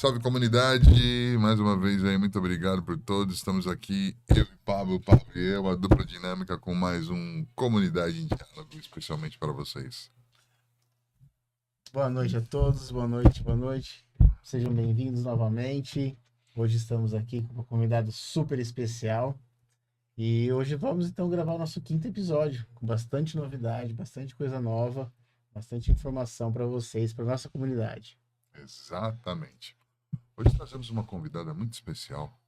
Salve comunidade, mais uma vez aí, muito obrigado por todos. Estamos aqui, eu e Pablo e eu, a dupla dinâmica com mais um Comunidade em Diálogo, especialmente para vocês. Boa noite a todos, boa noite. Sejam bem-vindos novamente. Hoje estamos aqui com uma convidada super especial. E hoje vamos então gravar o nosso 5º episódio, com bastante novidade, bastante coisa nova, bastante informação para vocês, para nossa comunidade. Exatamente. Hoje trazemos uma convidada muito especial,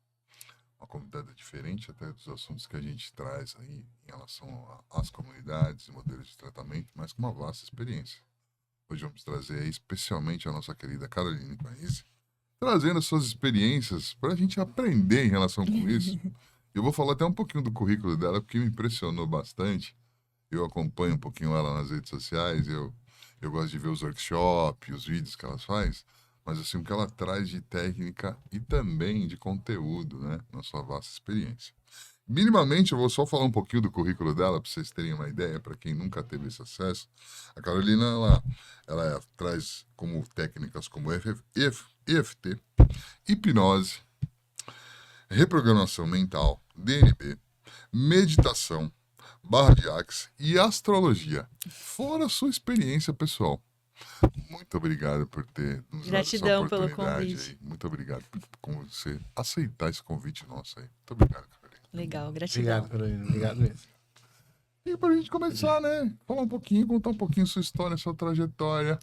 uma convidada diferente até dos assuntos que a gente traz aí em relação às comunidades e modelos de tratamento, mas com uma vasta experiência. Hoje vamos trazer aí especialmente a nossa querida Caroline Parise, trazendo suas experiências para a gente aprender em relação com isso. Eu vou falar até um pouquinho do currículo dela, porque me impressionou bastante. Eu acompanho um pouquinho ela nas redes sociais, eu gosto de ver os workshops, os vídeos que ela faz, mas assim, o que ela traz de técnica e também de conteúdo, né, na sua vasta experiência. Minimamente, eu vou só falar um pouquinho do currículo dela, para vocês terem uma ideia, para quem nunca teve esse acesso. A Carolina, ela traz como técnicas como EFT, hipnose, reprogramação mental, DNB, meditação, barra de axis e astrologia, fora a sua experiência pessoal. Muito obrigado por ter nos dado essa Gratidão pelo oportunidade convite. aí. Muito obrigado por você aceitar esse convite nosso aí. Muito obrigado, Carolina. Legal, gratidão. Obrigado, Carolina. Obrigado mesmo. E pra gente começar, né? Falar um pouquinho, contar um pouquinho sua história, sua trajetória,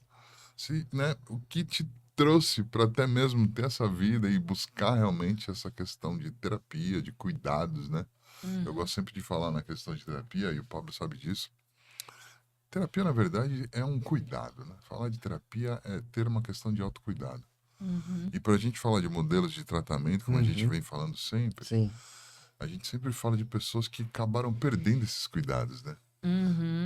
né? O que te trouxe para até mesmo ter essa vida e buscar realmente essa questão de terapia, de cuidados, né? Eu gosto sempre de falar na questão de terapia, e o Pablo sabe disso. Terapia, na verdade, é um cuidado, né? Falar de terapia é ter uma questão de autocuidado. E para a gente falar de modelos de tratamento, como a gente vem falando sempre, Sim. a gente sempre fala de pessoas que acabaram perdendo esses cuidados, né?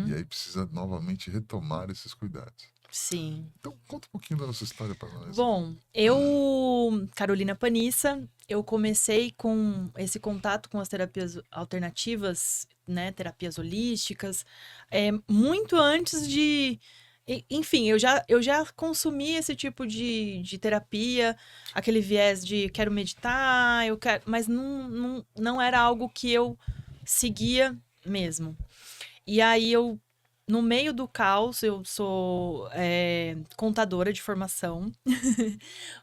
E aí precisa novamente retomar esses cuidados. Sim. Então, conta um pouquinho da nossa história para nós. Bom, eu, Carolina Panissa, eu comecei com esse contato com as terapias alternativas, né, terapias holísticas, muito antes de... Enfim, eu já consumi esse tipo de terapia, aquele viés de quero meditar, eu quero, mas não era algo que eu seguia mesmo. E aí no meio do caos, eu sou contadora de formação,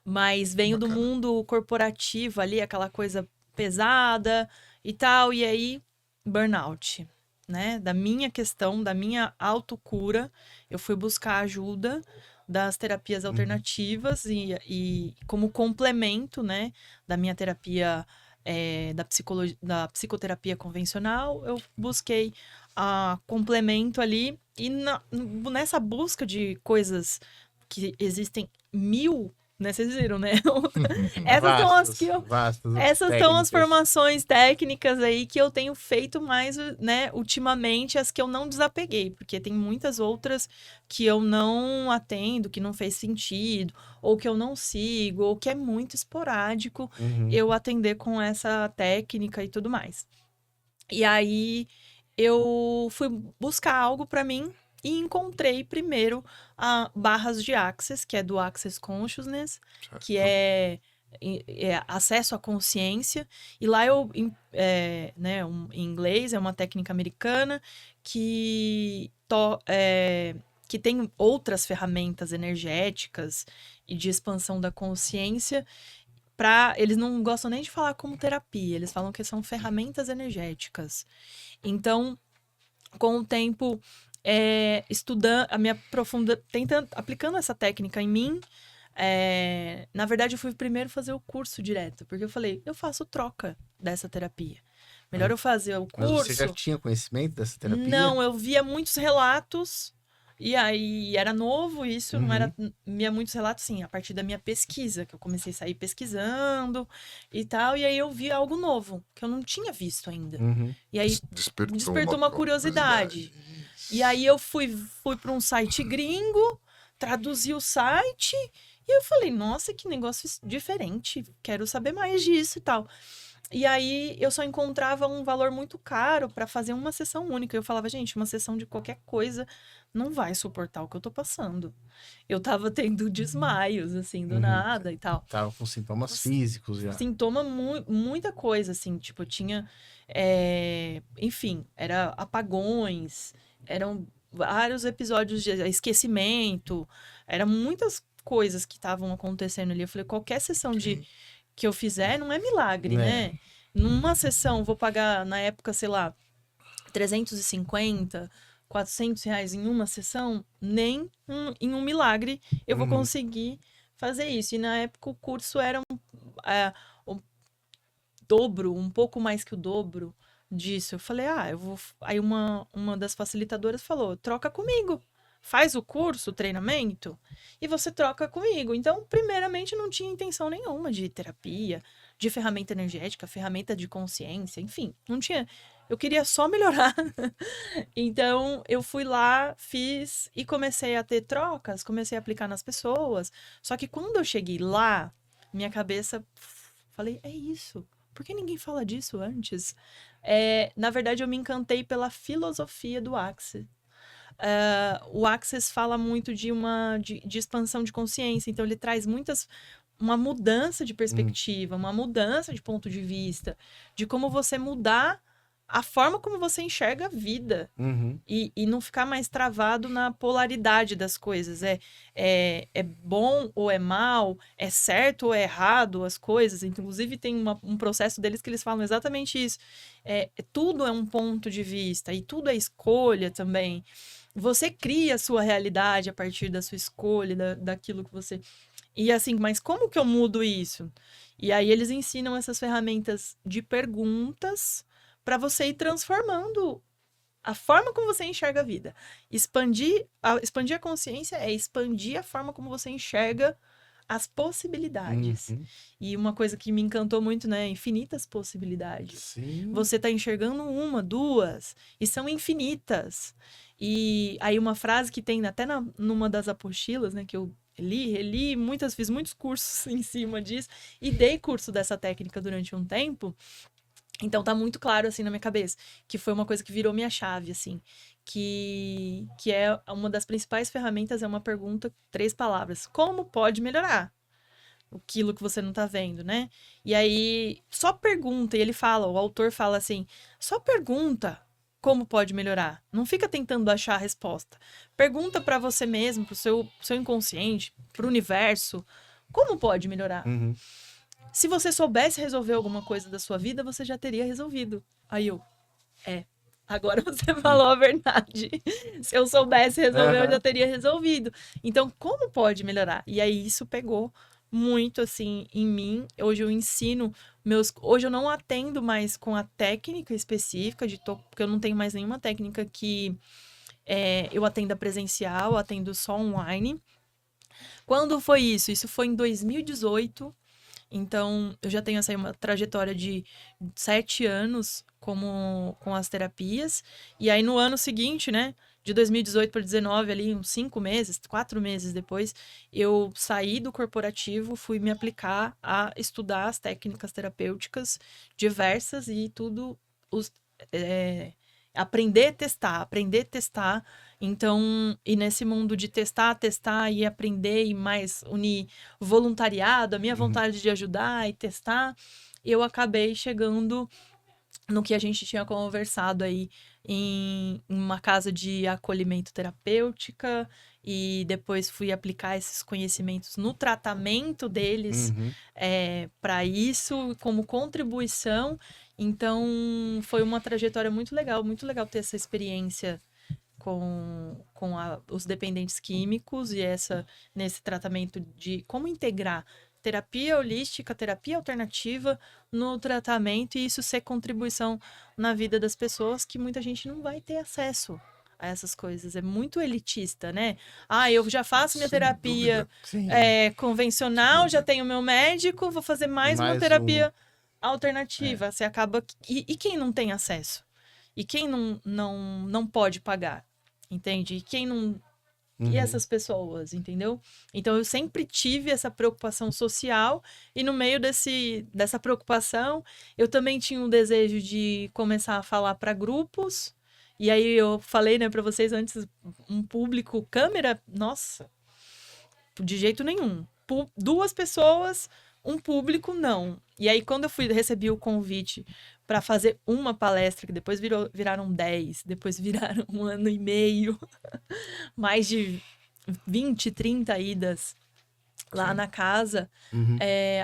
mas venho do Bacana. mundo corporativo ali, aquela coisa pesada e tal, e aí burnout, né? Da minha questão, da minha autocura, eu fui buscar ajuda das terapias alternativas e como complemento, né, da minha terapia da psicoterapia convencional, eu busquei complemento ali. E nessa busca de coisas que existem 1000, né? Vocês viram, né? Essas são as que eu... Vastas Essas são as técnicas. formações técnicas aí que eu tenho feito mais, né, ultimamente, as que eu não desapeguei, porque tem muitas outras que eu não atendo, que não fez sentido, ou que eu não sigo, ou que é muito esporádico eu atender com essa técnica e tudo mais. E aí eu fui buscar algo para mim e encontrei primeiro a barras de Access, que é do Access Consciousness, que é acesso à consciência. E lá né, em inglês, é uma técnica americana que tem outras ferramentas energéticas e de expansão da consciência. Eles não gostam nem de falar como terapia, eles falam que são ferramentas energéticas. Então, com o tempo, estudando, aplicando essa técnica em mim, na verdade, eu fui primeiro fazer o curso direto, porque eu falei, eu faço troca dessa terapia. Melhor eu fazer o curso... Mas você já tinha conhecimento dessa terapia? Não, eu via muitos relatos, e aí era novo isso, não era... Via muitos relatos, sim, a partir da minha pesquisa, que eu comecei a sair pesquisando e tal, e aí eu vi algo novo, que eu não tinha visto ainda. E aí despertou uma curiosidade. E aí eu fui para um site gringo, traduzi o site, e eu falei, nossa, que negócio diferente, quero saber mais disso e tal. E aí eu só encontrava um valor muito caro para fazer uma sessão única. Eu falava, gente, uma sessão de qualquer coisa não vai suportar o que eu tô passando. Eu tava tendo desmaios, assim, do Uhum. nada e tal. Tava com sintomas Os- físicos já. Sintoma, muita coisa, assim, tipo, eu tinha, enfim, era apagões, eram vários episódios de esquecimento, eram muitas coisas que estavam acontecendo ali. Eu falei, qualquer sessão que eu fizer não é milagre, Né? né? Numa sessão, vou pagar, na época, sei lá, 350, R$ 400 em uma sessão, nem em um milagre eu vou Uhum. conseguir fazer isso. E na época o curso era o dobro, um pouco mais que o dobro disso. Eu falei, eu vou. Aí uma das facilitadoras falou: troca comigo. Faz o curso, o treinamento, e você troca comigo. Então, primeiramente, não tinha intenção nenhuma de terapia, de ferramenta energética, ferramenta de consciência, enfim, não tinha. Eu queria só melhorar. Então, eu fui lá, fiz e comecei a ter trocas, comecei a aplicar nas pessoas. Só que quando eu cheguei lá, minha cabeça, falei, é isso. Por que ninguém fala disso antes? Na verdade, eu me encantei pela filosofia do Access. O Access fala muito de expansão de consciência, então ele traz uma mudança de perspectiva, uma mudança de ponto de vista, de como você mudar a forma como você enxerga a vida Uhum. e não ficar mais travado na polaridade das coisas. É bom ou é mal, é certo ou é errado as coisas. Inclusive, tem um processo deles que eles falam exatamente isso. Tudo é um ponto de vista e tudo é escolha também. Você cria a sua realidade a partir da sua escolha, daquilo que você. E assim, mas como que eu mudo isso? E aí eles ensinam essas ferramentas de perguntas para você ir transformando a forma como você enxerga a vida. Expandir a consciência é expandir a forma como você enxerga as possibilidades. Uhum. E uma coisa que me encantou muito, né? Infinitas possibilidades. Sim. Você está enxergando uma, duas, e são infinitas. E aí uma frase que tem até numa das apostilas, né, que eu reli, fiz muitos cursos em cima disso, e dei curso dessa técnica durante um tempo. Então tá muito claro, assim, na minha cabeça, que foi uma coisa que virou minha chave, assim, que é uma das principais ferramentas, é uma pergunta, 3 palavras. Como pode melhorar? Aquilo que você não tá vendo, né? E aí, só pergunta, e ele fala, o autor fala assim, só pergunta como pode melhorar. Não fica tentando achar a resposta. Pergunta pra você mesmo, pro seu inconsciente, pro universo, como pode melhorar? Uhum. Se você soubesse resolver alguma coisa da sua vida, você já teria resolvido. Aí eu, agora você falou a verdade. Se eu soubesse resolver, eu já teria resolvido. Então, como pode melhorar? E aí isso pegou muito assim em mim. Hoje eu ensino hoje eu não atendo mais com a técnica específica porque eu não tenho mais nenhuma técnica que eu atenda presencial, eu atendo só online. Quando foi isso? Isso foi em 2018. Então, eu já tenho uma trajetória de 7 anos com as terapias. E aí, no ano seguinte, né, de 2018 para 2019, ali, uns 5 meses, 4 meses depois, eu saí do corporativo, fui me aplicar a estudar as técnicas terapêuticas diversas e tudo, aprender a testar. Então, e nesse mundo de testar e aprender e mais unir voluntariado, a minha vontade de ajudar e testar, eu acabei chegando no que a gente tinha conversado aí em uma casa de acolhimento terapêutica e depois fui aplicar esses conhecimentos no tratamento deles Uhum. para isso como contribuição. Então foi uma trajetória muito legal ter essa experiência com os dependentes químicos e nesse tratamento de como integrar terapia holística, terapia alternativa no tratamento e isso ser contribuição na vida das pessoas que muita gente não vai ter acesso a essas coisas. É muito elitista, né? Eu já faço minha Sem terapia dúvida. Sim. convencional, já tenho meu médico, vou fazer mais uma Mais terapia alternativa. Você acaba. E quem não tem acesso? E quem não pode pagar? Entende? E quem E essas pessoas, entendeu? Então, eu sempre tive essa preocupação social e no meio dessa preocupação, eu também tinha um desejo de começar a falar para grupos. E aí, eu falei, né, para vocês antes, um público, câmera, nossa, de jeito nenhum. 2 pessoas, um público, não. E aí, quando eu recebi o convite para fazer uma palestra, que depois viraram 10, depois viraram 1 ano e meio, mais de 20, 30 idas lá na casa,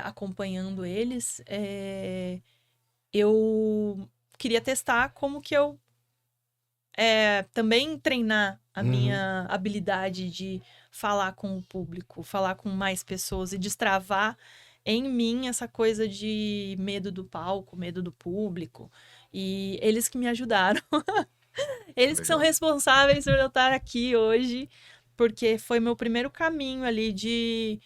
acompanhando eles, eu queria testar como que eu também treinar a minha habilidade de falar com o público, falar com mais pessoas e destravar em mim essa coisa de medo do palco, medo do público. E eles que me ajudaram. Eles que são responsáveis por eu estar aqui hoje, porque foi meu primeiro caminho ali de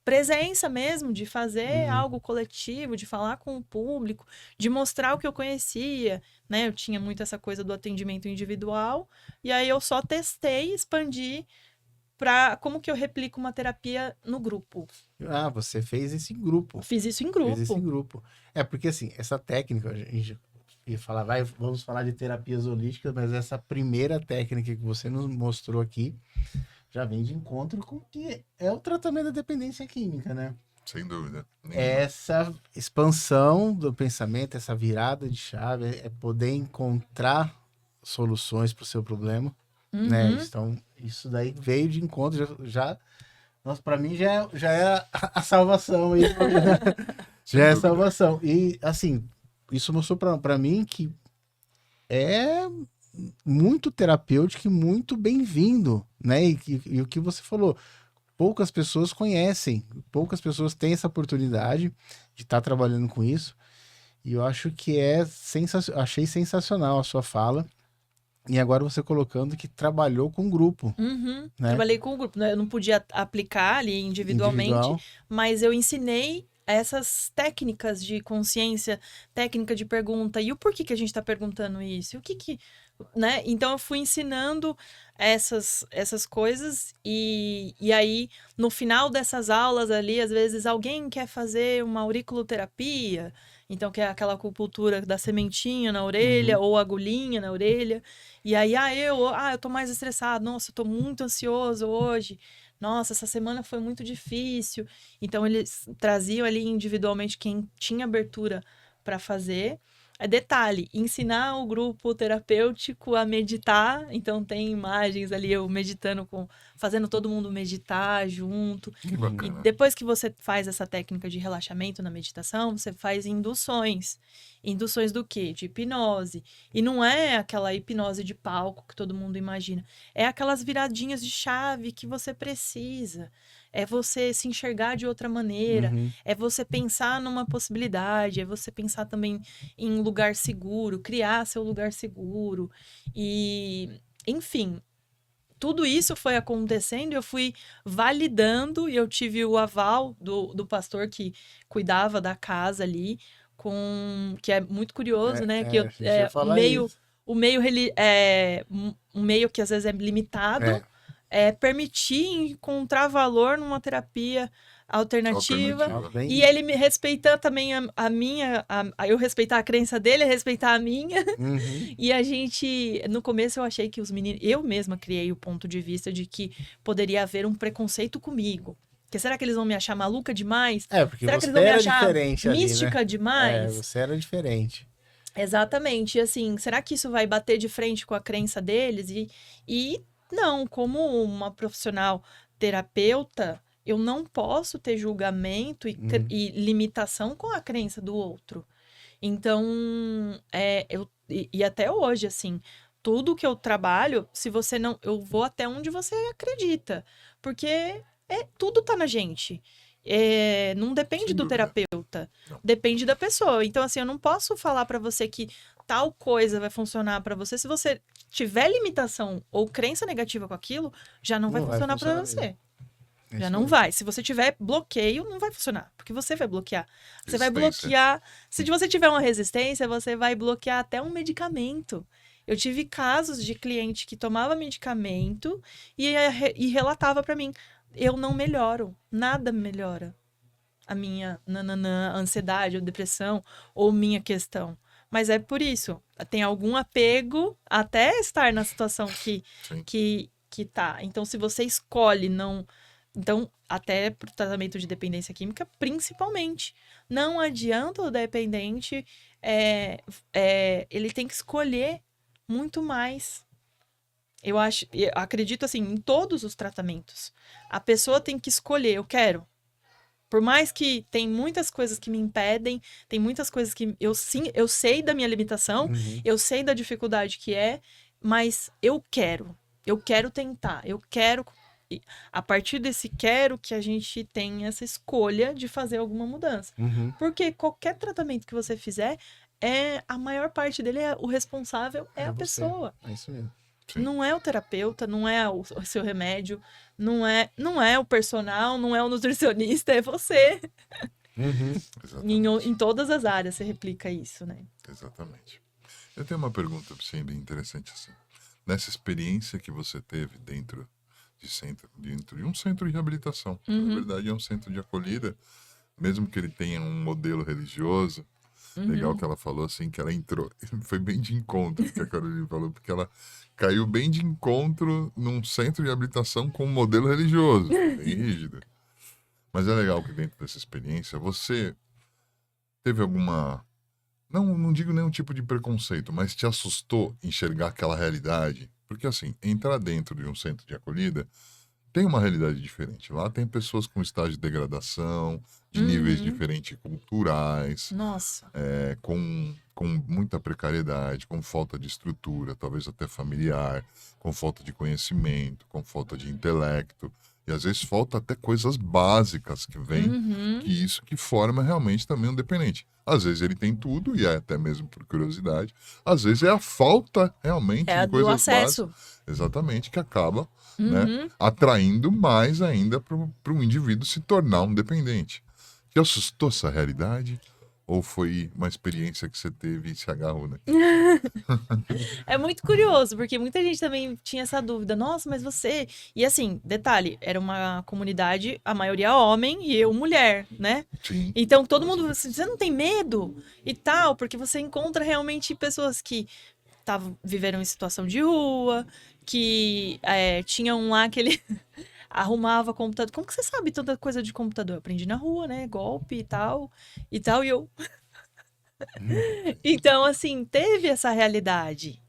presença mesmo, de fazer algo coletivo, de falar com o público, de mostrar o que eu conhecia, né? Eu tinha muito essa coisa do atendimento individual, e aí eu só testei, expandi para como que eu replico uma terapia no grupo. Ah, você fez isso em grupo. Fiz isso em grupo. Fez isso em grupo. É, porque assim, essa técnica, a gente ia falar, vamos falar de terapias holísticas, mas essa primeira técnica que você nos mostrou aqui já vem de encontro com o que é o tratamento da dependência química, né? Sem dúvida. Essa expansão do pensamento, essa virada de chave, é poder encontrar soluções para o seu problema, né? Então, isso daí veio de encontro, nossa, para mim já é a salvação aí. Já é a salvação. E, assim, isso mostrou para mim que é muito terapêutico e muito bem-vindo, né? E o que você falou, poucas pessoas conhecem, poucas pessoas têm essa oportunidade de estar trabalhando com isso. E eu acho que achei sensacional a sua fala. E agora você colocando que trabalhou com grupo. Né? Trabalhei com o grupo. Eu não podia aplicar ali individualmente, mas eu ensinei essas técnicas de consciência, técnica de pergunta. E o porquê que a gente está perguntando isso? E o que né? Então, eu fui ensinando essas coisas. E aí, no final dessas aulas ali, às vezes, alguém quer fazer uma auriculoterapia. Então, que é aquela acupuntura da sementinha na orelha ou agulhinha na orelha. E aí, eu tô mais estressado. Nossa, eu tô muito ansioso hoje. Nossa, essa semana foi muito difícil. Então, eles traziam ali individualmente quem tinha abertura para fazer. Detalhe, ensinar o grupo terapêutico a meditar. Então, tem imagens ali, eu meditando fazendo todo mundo meditar junto. Que bacana. E depois que você faz essa técnica de relaxamento na meditação, você faz induções. Induções do quê? De hipnose. E não é aquela hipnose de palco que todo mundo imagina. É aquelas viradinhas de chave que você precisa. É você se enxergar de outra maneira. É você pensar numa possibilidade. É você pensar também em um lugar seguro. Criar seu lugar seguro. E, enfim, tudo isso foi acontecendo e eu fui validando. E eu tive o aval do pastor que cuidava da casa ali. Que é muito curioso, né? Que o meio que às vezes é limitado. Permitir encontrar valor numa terapia alternativa. E ele me respeitar também eu respeitar a crença dele, respeitar a minha. E a gente, no começo eu achei que os meninos, eu mesma criei o ponto de vista de que poderia haver um preconceito comigo. Porque será que eles vão me achar maluca demais? Porque será que você eles vão me era achar diferente mística ali, né? demais? Você era diferente. Exatamente. E assim, será que isso vai bater de frente com a crença deles? E não, como uma profissional terapeuta, eu não posso ter julgamento e limitação com a crença do outro. Então, e até hoje, assim, tudo que eu trabalho, se você não... Eu vou até onde você acredita. Porque tudo tá na gente. Não depende do terapeuta. Não. Depende da pessoa. Então, assim, eu não posso falar pra você que tal coisa vai funcionar pra você. Se você tiver limitação ou crença negativa com aquilo, já não vai funcionar pra você. Já não vai. Se você tiver bloqueio, não vai funcionar. Porque você vai bloquear. Você vai bloquear... Se você tiver uma resistência, você vai bloquear até um medicamento. Eu tive casos de cliente que tomava medicamento e relatava pra mim, eu não melhoro, nada melhora a minha ansiedade ou depressão ou minha questão. Mas é por isso, tem algum apego até estar na situação Sim. que tá. Então, se você escolhe não... Então, até pro tratamento de dependência química, principalmente. Não adianta o dependente, ele tem que escolher muito mais. Eu acredito assim, em todos os tratamentos. A pessoa tem que escolher, eu quero. Por mais que tem muitas coisas que me impedem, tem muitas coisas que eu sei da minha limitação, Uhum. eu sei da dificuldade que é, mas eu quero tentar, eu quero. E a partir desse quero que a gente tem essa escolha de fazer alguma mudança. Uhum. Porque qualquer tratamento que você fizer, a maior parte dele, o responsável é a você. pessoa. É isso mesmo. Sim. Não é o terapeuta, não é o seu remédio, não é o personal, não é o nutricionista, é você. Uhum. Exatamente. Em todas as áreas você replica isso, né? Exatamente. Eu tenho uma pergunta para você bem interessante assim. Nessa experiência que você teve dentro de um centro de reabilitação, na verdade é um centro de acolhida, mesmo que ele tenha um modelo religioso, legal que ela falou assim, que ela entrou, foi bem de encontro que a Carolina falou, porque ela caiu bem de encontro num centro de reabilitação com um modelo religioso, bem rígido. Mas é legal que dentro dessa experiência você teve alguma, não digo nenhum tipo de preconceito, mas te assustou enxergar aquela realidade? Porque assim, entrar dentro de um centro de acolhida tem uma realidade diferente. Lá tem pessoas com estágio de degradação, de níveis diferentes culturais, Nossa. com muita precariedade, com falta de estrutura, talvez até familiar, com falta de conhecimento, com falta de intelecto. E às vezes falta até coisas básicas que vêm, que isso que forma realmente também um dependente. Às vezes ele tem tudo, e é até mesmo por curiosidade. Às vezes é a falta realmente É de do coisas acesso. básicas. Exatamente, que acaba, né, atraindo mais ainda para um indivíduo se tornar um dependente. Te assustou essa realidade? Ou foi uma experiência que você teve e se agarrou, né? É muito curioso, porque muita gente também tinha essa dúvida. Nossa, mas você. E assim, detalhe, era uma comunidade, a maioria homem e eu mulher, né? Sim. Então todo mundo assim, você não tem medo e tal, porque você encontra realmente pessoas que viveram em situação de rua, que tinham lá aquele. Arrumava computador. Como que você sabe tanta coisa de computador? Eu aprendi na rua, né? Golpe e tal. E tal, e eu. Então, assim, teve essa realidade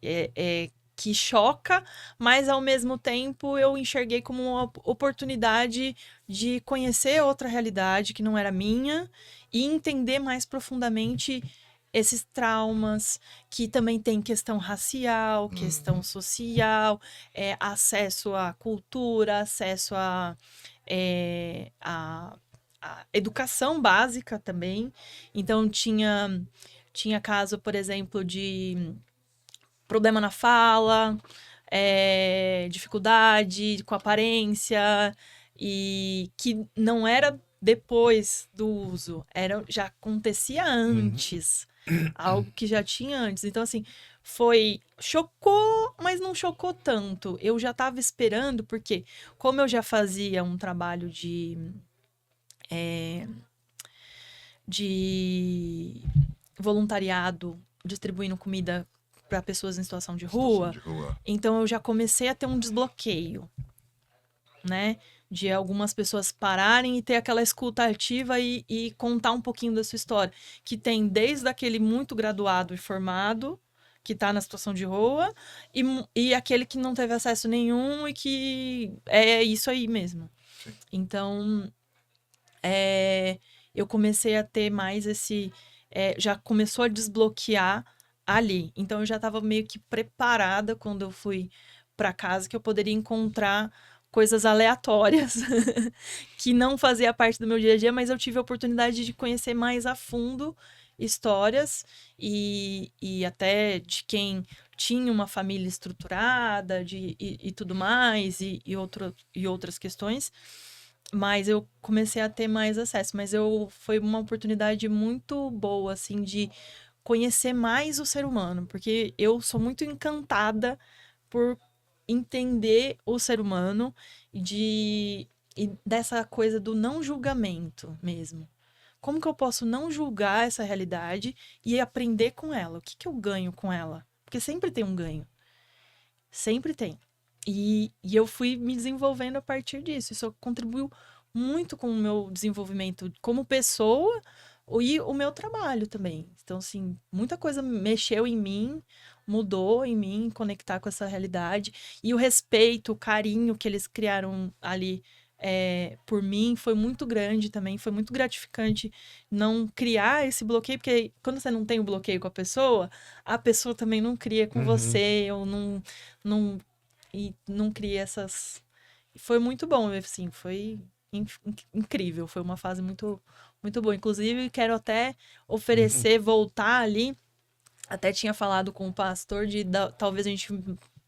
que choca, mas ao mesmo tempo eu enxerguei como uma oportunidade de conhecer outra realidade que não era minha e entender mais profundamente esses traumas, que também tem questão racial, questão social, acesso à cultura, acesso à educação básica também. Então, tinha caso, por exemplo, de problema na fala, dificuldade com aparência, e que não era depois do uso, já acontecia antes, algo que já tinha antes. Então, assim, chocou, mas não chocou tanto. Eu já estava esperando, porque como eu já fazia um trabalho de voluntariado distribuindo comida para pessoas em situação de rua, então eu já comecei a ter um desbloqueio, né? De algumas pessoas pararem e ter aquela escuta ativa e contar um pouquinho da sua história. Que tem desde aquele muito graduado e formado, que está na situação de rua, e aquele que não teve acesso nenhum e que é isso aí mesmo. Sim. Então, eu comecei a ter mais já começou a desbloquear ali. Então eu já estava meio que preparada quando eu fui para casa que eu poderia encontrar coisas aleatórias que não fazia parte do meu dia a dia, mas eu tive a oportunidade de conhecer mais a fundo histórias e até de quem tinha uma família estruturada e tudo mais e outras questões. Mas eu comecei a ter mais acesso. Mas foi uma oportunidade muito boa, assim, de conhecer mais o ser humano, porque eu sou muito encantada por entender o ser humano e dessa coisa do não julgamento mesmo. Como que eu posso não julgar essa realidade e aprender com ela? O que que eu ganho com ela? Porque sempre tem um ganho. Sempre tem. E eu fui me desenvolvendo a partir disso. Isso contribuiu muito com o meu desenvolvimento como pessoa e o meu trabalho também. Então, assim, muita coisa mexeu em mim, mudou em mim, conectar com essa realidade. E o respeito, o carinho que eles criaram ali por mim foi muito grande também. Foi muito gratificante não criar esse bloqueio, porque quando você não tem o bloqueio com a pessoa também não cria com você, ou não cria essas. Foi muito bom, assim, foi incrível. Foi uma fase muito, muito boa. Inclusive, quero até oferecer, voltar ali. Até tinha falado com o pastor talvez a gente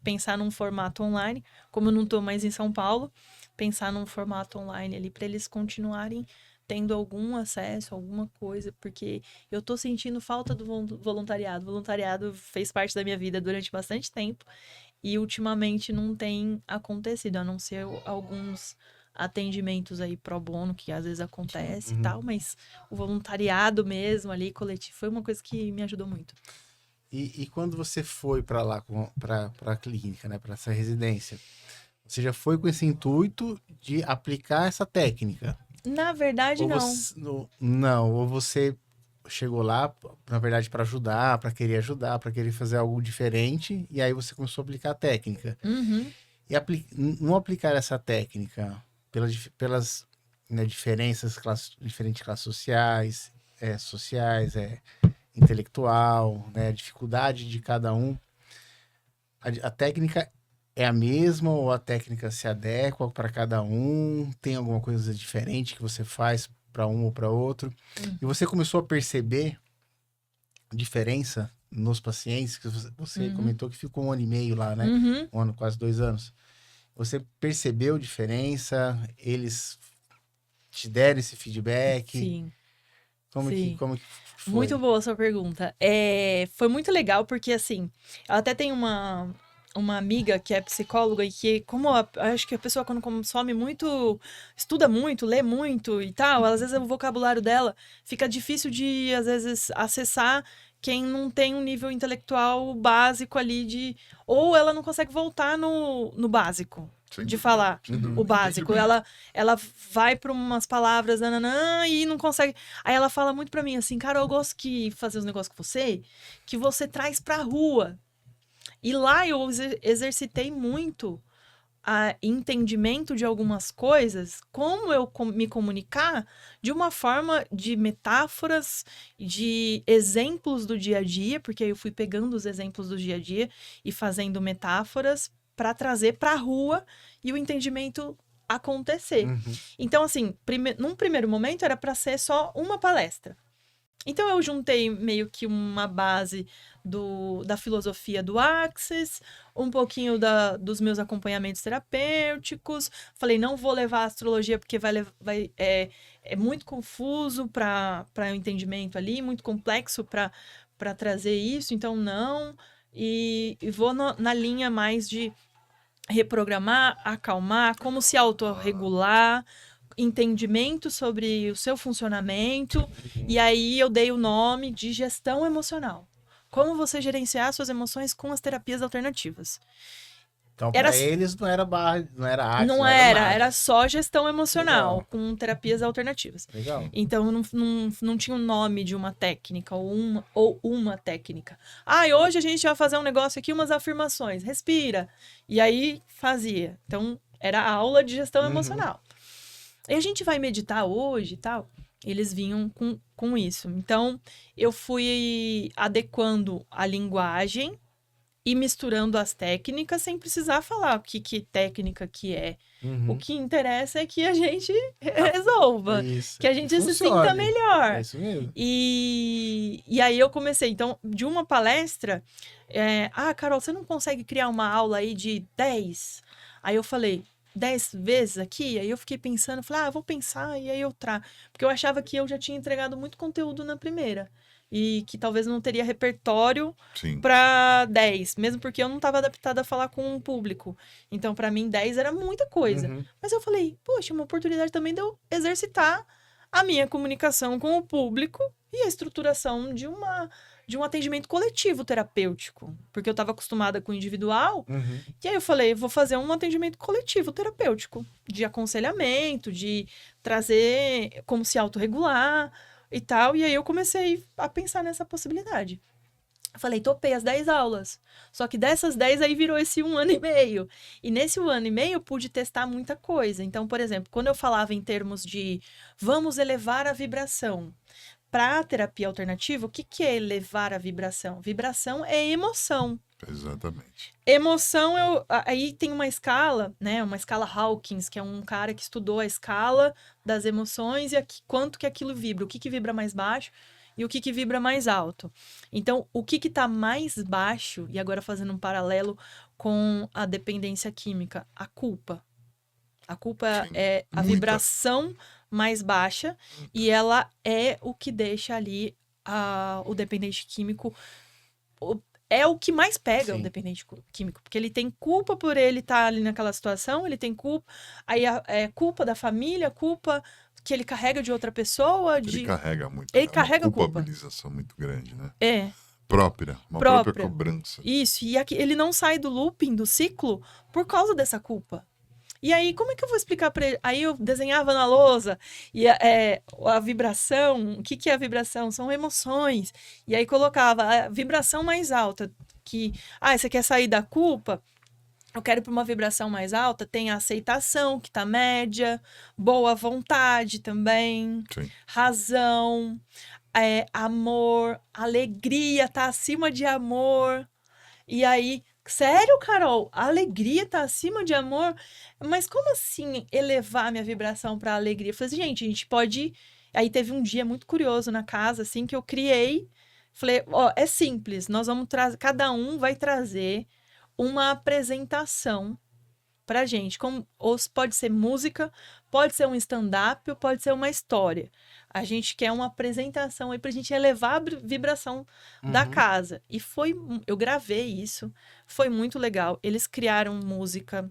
pensar num formato online, como eu não estou mais em São Paulo, pensar num formato online ali para eles continuarem tendo algum acesso, alguma coisa, porque eu tô sentindo falta do voluntariado. O voluntariado fez parte da minha vida durante bastante tempo e ultimamente não tem acontecido, a não ser alguns atendimentos aí pro bono, que às vezes acontece e tal, mas o voluntariado mesmo ali, coletivo, foi uma coisa que me ajudou muito. E quando você foi para lá, para a clínica, né, para essa residência, você já foi com esse intuito de aplicar essa técnica? Na verdade, não. Não, ou você chegou lá, na verdade, para ajudar, para querer fazer algo diferente, e aí você começou a aplicar a técnica. Uhum. E não aplicar essa técnica pelas né, diferentes classes sociais, intelectual, né, a dificuldade de cada um. A técnica é a mesma ou a técnica se adequa para cada um? Tem alguma coisa diferente que você faz para um ou para outro? E você começou a perceber diferença nos pacientes? Que você comentou que ficou 1 ano e meio lá, né? 1 ano, quase 2 anos. Você percebeu diferença? Eles te deram esse feedback? Sim. Como que foi? Muito boa a sua pergunta. Foi muito legal porque, assim, eu até tenho uma amiga que é psicóloga e que, acho que a pessoa quando consome muito, estuda muito, lê muito e tal, às vezes o vocabulário dela fica difícil de, às vezes, acessar quem não tem um nível intelectual básico ali ou ela não consegue voltar no básico. Sem De dúvida, falar sem dúvida. o básico. Ela vai para umas palavras nananã, e não consegue. Aí ela fala muito para mim assim, cara, eu gosto que fazer os negócios com você, que você traz pra rua. E lá eu exercitei muito a entendimento de algumas coisas, como eu me comunicar de uma forma de metáforas, de exemplos do dia a dia, porque eu fui pegando os exemplos do dia a dia e fazendo metáforas para trazer para a rua e o entendimento acontecer. Então, assim, num primeiro momento era para ser só uma palestra. Então, eu juntei meio que uma base da filosofia do Axis, um pouquinho dos meus acompanhamentos terapêuticos. Falei, não vou levar a astrologia porque é muito confuso para o entendimento ali, muito complexo para trazer isso, então não. E vou na linha mais de reprogramar, acalmar, como se autorregular, entendimento sobre o seu funcionamento, e aí eu dei o nome de gestão emocional. Como você gerenciar suas emoções com as terapias alternativas. Então, para eles não era arte, não era só gestão emocional. Legal. Com terapias alternativas. Legal. Então, não tinha o nome de uma técnica ou uma técnica. Hoje a gente vai fazer um negócio aqui, umas afirmações. Respira. E aí, fazia. Então, era aula de gestão emocional. E a gente vai meditar hoje e tal. Eles vinham com isso. Então, eu fui adequando a linguagem e misturando as técnicas sem precisar falar o que técnica que é. O que interessa é que a gente resolva. Isso. Que a gente se sinta melhor. É isso mesmo. E aí eu comecei. Então, de uma palestra... Carol, você não consegue criar uma aula aí de 10? Aí eu falei... 10 vezes aqui, aí eu fiquei pensando, falei, vou pensar, e aí eu trago. Porque eu achava que eu já tinha entregado muito conteúdo na primeira. e que talvez não teria repertório Sim. para 10, mesmo porque eu não estava adaptada a falar com um público. Então, para mim, 10 era muita coisa. Uhum. Mas eu falei, poxa, uma oportunidade também de eu exercitar a minha comunicação com o público e a estruturação de um atendimento coletivo terapêutico. Porque eu estava acostumada com o individual, Uhum. e aí eu falei, vou fazer um atendimento coletivo terapêutico, de aconselhamento, de trazer como se autorregular e tal. E aí eu comecei a pensar nessa possibilidade. Eu falei, topei as 10 aulas. Só que dessas 10 aí virou esse 1 ano e meio. E nesse 1 ano e meio eu pude testar muita coisa. Então, por exemplo, quando eu falava em termos de vamos elevar a vibração, para a terapia alternativa, o que que é elevar a vibração? Vibração é emoção. Exatamente. Emoção, aí tem uma escala, né? Uma escala Hawkins, que é um cara que estudou a escala das emoções e quanto que aquilo vibra. O que que vibra mais baixo e o que que vibra mais alto. Então, o que que tá mais baixo, e agora fazendo um paralelo com a dependência química, a culpa. A culpa Sim, é a muita. vibração mais baixa e ela é o que deixa ali o dependente químico. É o que mais pega o Sim. dependente químico, porque ele tem culpa por ele estar ali naquela situação, ele tem culpa, aí é culpa da família, culpa que ele carrega de outra pessoa, Ele carrega muito. Ele É carrega uma culpa. culpabilização muito grande, né? É, Uma própria cobrança. isso, e ele não sai do looping, do ciclo, por causa dessa culpa. E aí, como é que eu vou explicar pra ele? Aí eu desenhava na lousa, e a vibração, o que que é a vibração? São emoções. E aí colocava a vibração mais alta, que, você quer sair da culpa? Eu quero ir para uma vibração mais alta, tem a aceitação, que tá média, boa vontade também, Sim. razão, amor, alegria tá acima de amor. E aí, sério, Carol? A alegria tá acima de amor? Mas como assim elevar minha vibração pra alegria? Eu falei assim, gente, a gente pode. Aí teve um dia muito curioso na casa, assim, que eu criei. Falei, ó, é simples, nós vamos trazer. Cada um vai trazer uma apresentação pra gente. Ou pode ser música, pode ser um stand-up, ou pode ser uma história. A gente quer uma apresentação aí pra gente elevar a vibração da Uhum. casa. E eu gravei isso, foi muito legal. Eles criaram música,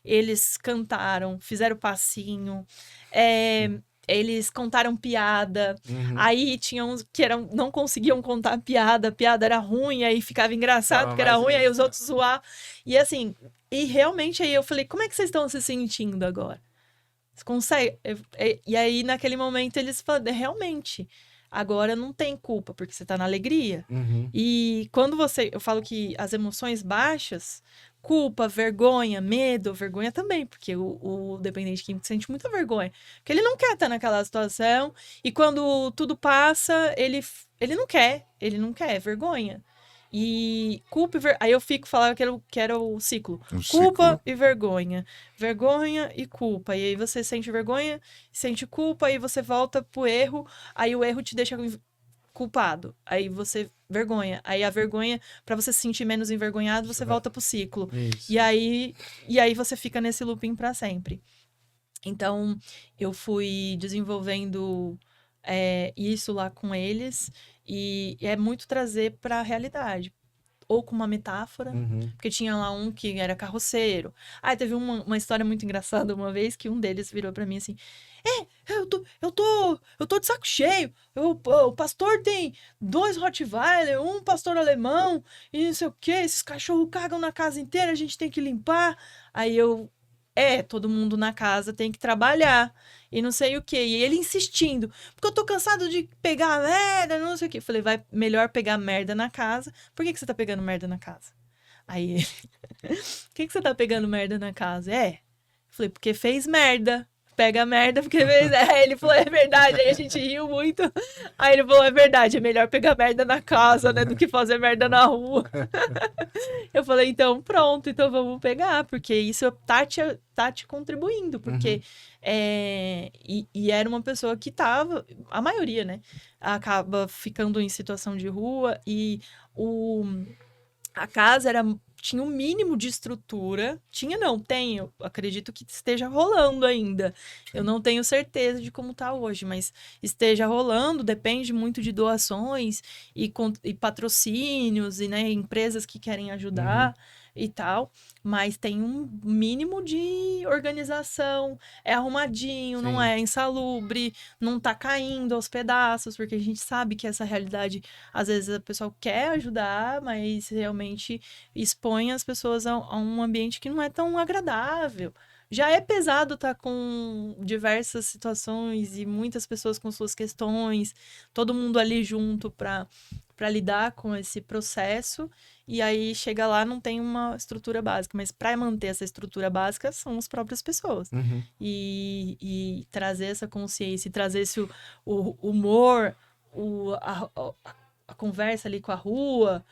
eles cantaram, fizeram passinho, eles contaram piada. Uhum. Aí tinha uns que não conseguiam contar piada, a piada era ruim, aí ficava engraçado Tava porque era mais ruim, aí isso, os outros zoavam. E assim, e realmente aí eu falei, como é que vocês estão se sentindo agora? Você consegue? E aí, naquele momento, eles falaram, realmente, agora não tem culpa, porque você tá na alegria. Uhum. E quando eu falo que as emoções baixas, culpa, vergonha, medo, vergonha também, porque o dependente químico sente muita vergonha. Porque ele não quer estar naquela situação, e quando tudo passa, ele não quer, é vergonha. E culpa aí eu fico falando que era o ciclo. Um Culpa ciclo. e vergonha. Vergonha e culpa. E aí você sente vergonha, sente culpa, aí você volta pro erro, aí o erro te deixa culpado. Aí você vergonha. Aí a vergonha, pra você se sentir menos envergonhado, você volta pro ciclo. Isso. E aí você fica nesse looping pra sempre. Então, eu fui desenvolvendo isso lá com eles e é muito trazer pra realidade. Ou com uma metáfora, Uhum. porque tinha lá um que era carroceiro. Aí teve uma história muito engraçada uma vez que um deles virou pra mim assim: eu tô de saco cheio. O pastor tem 2 Rottweiler, um pastor alemão, e não sei o que. Esses cachorros cagam na casa inteira, a gente tem que limpar. Aí todo mundo na casa tem que trabalhar. E não sei o que. E ele insistindo, porque eu tô cansado de pegar merda, não sei o que. Eu falei, vai melhor pegar merda na casa. Por que você tá pegando merda na casa? Aí ele, por que você tá pegando merda na casa? Eu falei, porque fez merda. Pega merda porque fez. Ele falou, é verdade. Aí a gente riu muito. Aí ele falou, é verdade, é melhor pegar merda na casa, né, do que fazer merda na rua. Eu falei, então pronto, então vamos pegar, porque isso tá te contribuindo, porque e era uma pessoa que tava, a maioria, né, acaba ficando em situação de rua e a casa tinha um mínimo de estrutura. Tinha não, tem, eu acredito que esteja rolando ainda. Sim. Eu não tenho certeza de como tá hoje, mas esteja rolando, depende muito de doações e patrocínios e, né, empresas que querem ajudar e tal, mas tem um mínimo de organização, é arrumadinho, não Sim. é insalubre, não tá caindo aos pedaços, porque a gente sabe que essa realidade, às vezes a pessoa quer ajudar, mas realmente expõe as pessoas a um ambiente que não é tão agradável. Já é pesado estar com diversas situações e muitas pessoas com suas questões, todo mundo ali junto para lidar com esse processo, e aí chega lá não tem uma estrutura básica, mas para manter essa estrutura básica são as próprias pessoas. Uhum. E trazer essa consciência, e trazer o humor, a conversa ali com a rua,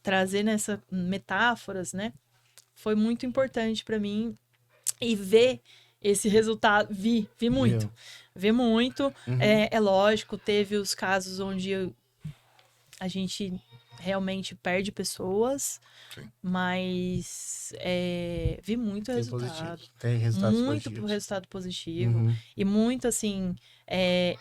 trazer nessas metáforas, né? Foi muito importante para mim e ver esse resultado. Vi muito. Viu? Vi muito. Uhum. É lógico, teve os casos onde a gente realmente perde pessoas, Sim. mas vi muito Tem resultado. positivo. Tem resultados Muito positivos. resultado positivo. Uhum. E muito, assim,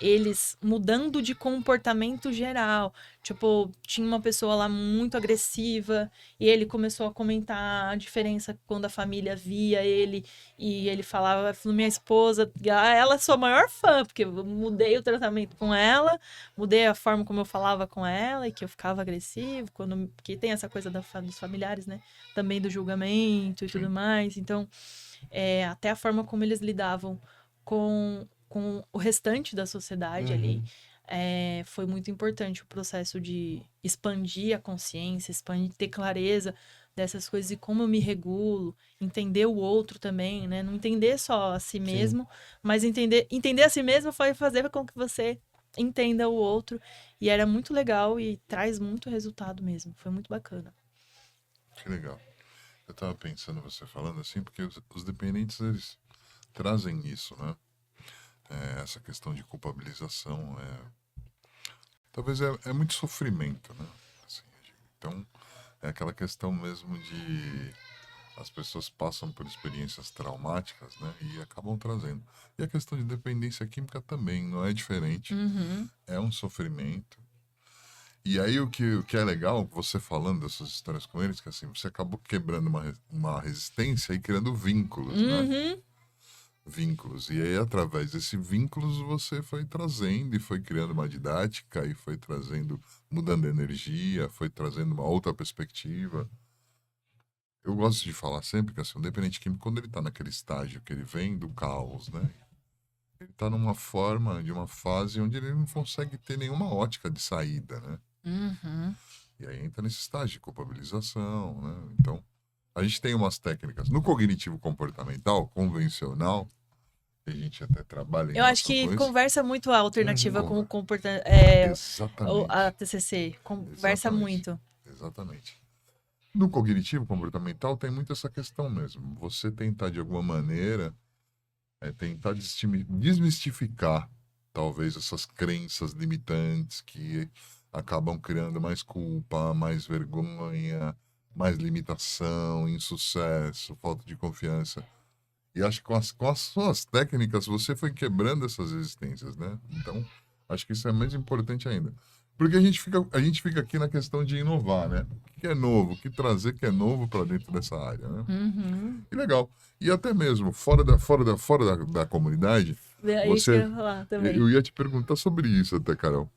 eles mudando de comportamento geral. Tipo, tinha uma pessoa lá muito agressiva e ele começou a comentar a diferença quando a família via ele e ele falava, minha esposa, ela é sua maior fã, porque eu mudei o tratamento com ela, mudei a forma como eu falava com ela e que eu ficava agressivo, porque tem essa coisa dos familiares, né? Também do julgamento e Sim. tudo mais. Então, até a forma como eles lidavam com o restante da sociedade ali, foi muito importante o processo de expandir a consciência, ter clareza dessas coisas e como eu me regulo, entender o outro também, né? Não entender só a si mesmo, mas entender a si mesmo vai fazer com que você entenda o outro. E era muito legal e traz muito resultado mesmo. Foi muito bacana. Que legal. Eu tava pensando, você falando assim, porque os dependentes, eles trazem isso, né? Essa questão de culpabilização, talvez é muito sofrimento, né? Assim, então, é aquela questão mesmo de as pessoas passam por experiências traumáticas, né? E acabam trazendo. E a questão de dependência química também não é diferente. É um sofrimento. E aí o que é legal, você falando dessas histórias com eles, que assim, você acabou quebrando uma resistência e criando vínculos, né? Vínculos. E aí, através desses vínculos, você foi trazendo e foi criando uma didática e foi trazendo, mudando a energia, foi trazendo uma outra perspectiva. Eu gosto de falar sempre que assim, o dependente químico, quando ele está naquele estágio que ele vem do caos, né? Ele está numa fase onde ele não consegue ter nenhuma ótica de saída, né? E aí entra nesse estágio de culpabilização, né? Então, a gente tem umas técnicas. No cognitivo comportamental, convencional, a gente até trabalha em Eu acho relação que com isso. conversa muito a alternativa com o comportamento. Exatamente. A TCC. Conversa Exatamente. muito. Exatamente. No cognitivo comportamental tem muito essa questão mesmo. Você tentar, de alguma maneira, tentar desmistificar, talvez, essas crenças limitantes que acabam criando mais culpa, mais vergonha, mais limitação, insucesso, falta de confiança. E acho que com as suas técnicas você foi quebrando essas resistências, né? Então, acho que isso é mais importante ainda. Porque a gente fica aqui na questão de inovar, né? O que é novo? O que trazer que é novo para dentro dessa área, né? E legal. E até mesmo fora da comunidade, É isso que eu ia falar também. eu ia te perguntar sobre isso até, Carol.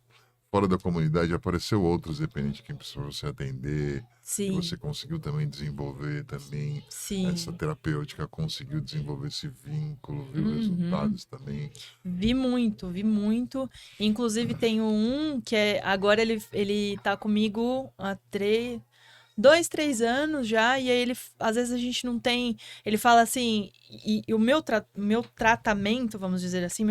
Fora da comunidade apareceu outros dependentes que precisam você atender. Sim. E você conseguiu também desenvolver também essa terapêutica, conseguiu desenvolver esse vínculo, viu resultados também. Vi muito. Inclusive tem um que agora ele tá comigo há 2, 3 anos já, e aí às vezes a gente não tem, ele fala assim, e o meu tratamento, vamos dizer assim,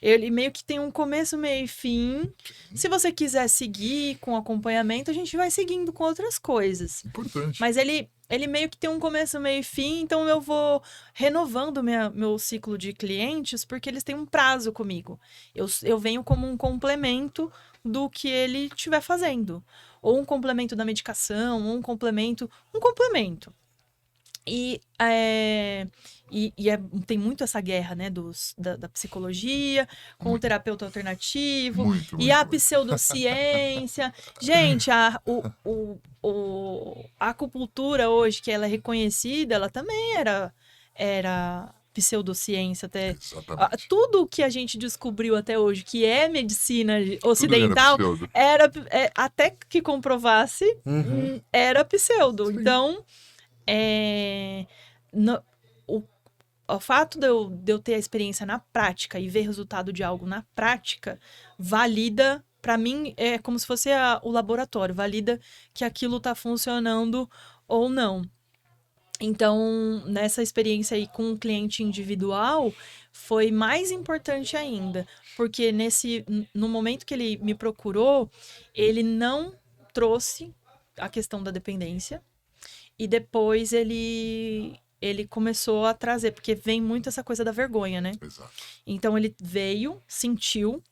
ele meio que tem um começo, meio e fim. Se você quiser seguir com acompanhamento, a gente vai seguindo com outras coisas. Importante. Mas ele ele meio que tem um começo, meio e fim, então eu vou renovando meu ciclo de clientes, porque eles têm um prazo comigo. Eu venho como um complemento do que ele estiver fazendo. Ou um complemento da medicação, ou um complemento. Um complemento. E, tem muito essa guerra, né, da psicologia com o terapeuta alternativo Muito, e a muito, muito. pseudociência. Gente, a acupuntura hoje, que ela é reconhecida, ela também era pseudociência até. Exatamente. Tudo que a gente descobriu até hoje, que é medicina Tudo ocidental, era pseudo. até que comprovasse, Uhum. era pseudo. Sim. Então, no- o, o fato de eu ter a experiência na prática e ver resultado de algo na prática, valida, para mim, é como se fosse o laboratório, valida que aquilo tá funcionando ou não. Então, nessa experiência aí com o cliente individual, foi mais importante ainda, porque no momento que ele me procurou, ele não trouxe a questão da dependência, e depois ele começou a trazer, porque vem muito essa coisa da vergonha, né? Exato. Então ele veio, sentiu,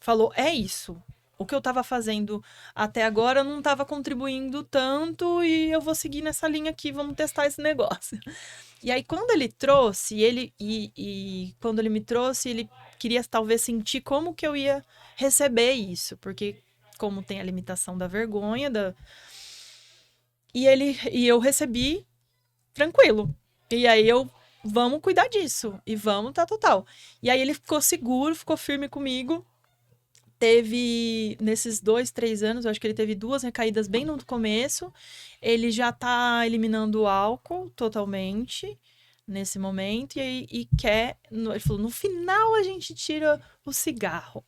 falou: é isso. O que eu estava fazendo até agora não estava contribuindo tanto e eu vou seguir nessa linha aqui, vamos testar esse negócio. E aí, quando ele trouxe, quando ele me trouxe, ele queria talvez sentir como que eu ia receber isso, porque como tem a limitação da vergonha, e eu recebi tranquilo. E aí vamos cuidar disso. E vamos, tal. E aí ele ficou seguro, ficou firme comigo. Nesses 2, 3 anos, eu acho que ele teve 2 recaídas bem no começo. Ele já tá eliminando o álcool totalmente nesse momento. E quer. Ele falou: no final a gente tira o cigarro.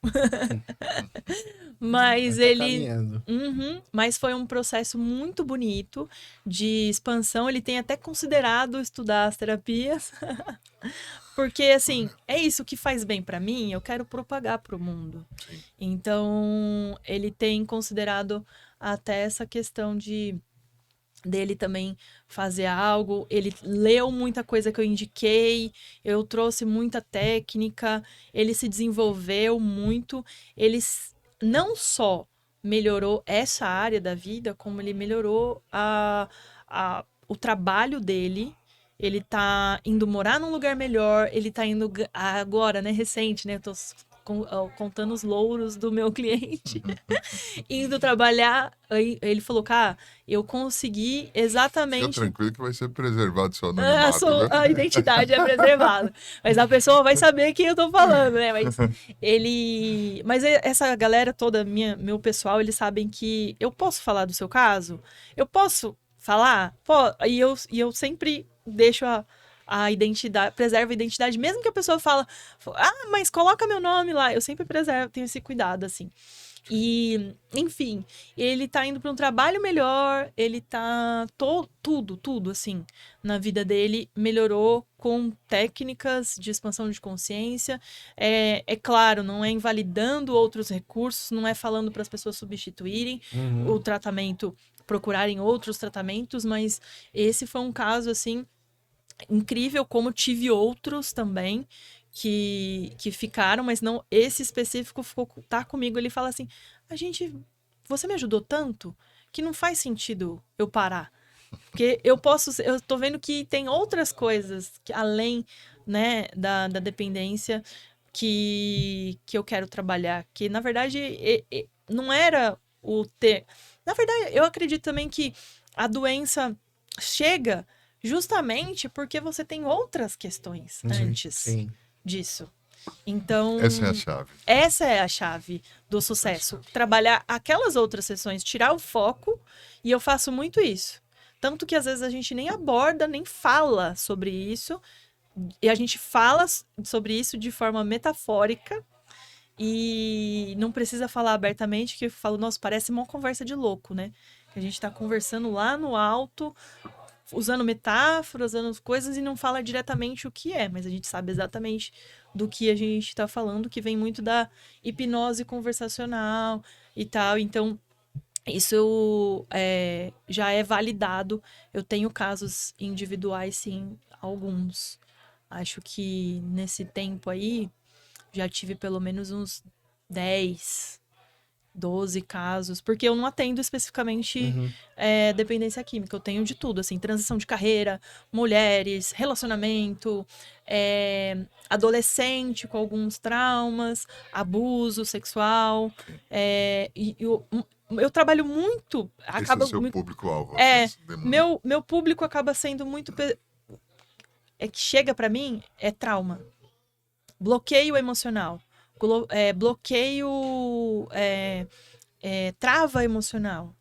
Mas Tá caminhando. Mas foi um processo muito bonito de expansão. Ele tem até considerado estudar as terapias. Porque, assim, é isso que faz bem pra mim, eu quero propagar pro mundo. Sim. Então, ele tem considerado até essa questão dele também fazer algo. Ele leu muita coisa que eu indiquei, eu trouxe muita técnica, ele se desenvolveu muito. Ele não só melhorou essa área da vida, como ele melhorou o trabalho dele. Ele tá indo morar num lugar melhor, ele tá indo agora, né, recente, né, eu tô contando os louros do meu cliente, indo trabalhar, ele falou: cara, eu consegui Fica exatamente tranquilo que vai ser preservado seu anonimato, viu? a identidade é preservada. Mas a pessoa vai saber quem eu tô falando, né? Mas essa galera toda, meu pessoal, eles sabem que eu posso falar do seu caso? Eu posso falar? E eu sempre deixo a identidade, preservo a identidade, mesmo que a pessoa fala: mas coloca meu nome lá. Eu sempre preservo, tenho esse cuidado, assim. E, enfim, ele tá indo para um trabalho melhor, ele tá tudo, assim, na vida dele melhorou com técnicas de expansão de consciência. É claro, não é invalidando outros recursos, não é falando para as pessoas substituírem o tratamento, procurarem outros tratamentos, mas esse foi um caso, assim, incrível, como tive outros também que ficaram, mas não, esse específico tá comigo. Ele fala assim: você me ajudou tanto que não faz sentido eu parar. Porque eu tô vendo que tem outras coisas que, além, né, da dependência que eu quero trabalhar. Que, na verdade, não era o ter. Na verdade, eu acredito também que a doença chega justamente porque você tem outras questões antes Sim. disso. Então, Essa é a chave. essa é a chave do sucesso. Trabalhar aquelas outras sessões, tirar o foco, e eu faço muito isso. Tanto que às vezes a gente nem aborda, nem fala sobre isso, e a gente fala sobre isso de forma metafórica, e não precisa falar abertamente, que eu falo: nossa, parece uma conversa de louco, né? Que a gente tá conversando lá no alto, usando metáforas, usando coisas, e não fala diretamente o que é, mas a gente sabe exatamente do que a gente tá falando, que vem muito da hipnose conversacional e tal. Então, Isso já é validado. Eu tenho casos individuais, sim, alguns. Acho que nesse tempo aí, já tive pelo menos uns 10, 12 casos, porque eu não atendo especificamente dependência química, eu tenho de tudo, assim, transição de carreira, mulheres, relacionamento, adolescente com alguns traumas, abuso sexual, e eu trabalho muito, Esse é o seu público-alvo. meu público acaba sendo muito, que chega pra mim, é trauma, bloqueio emocional, bloqueio, trava emocional,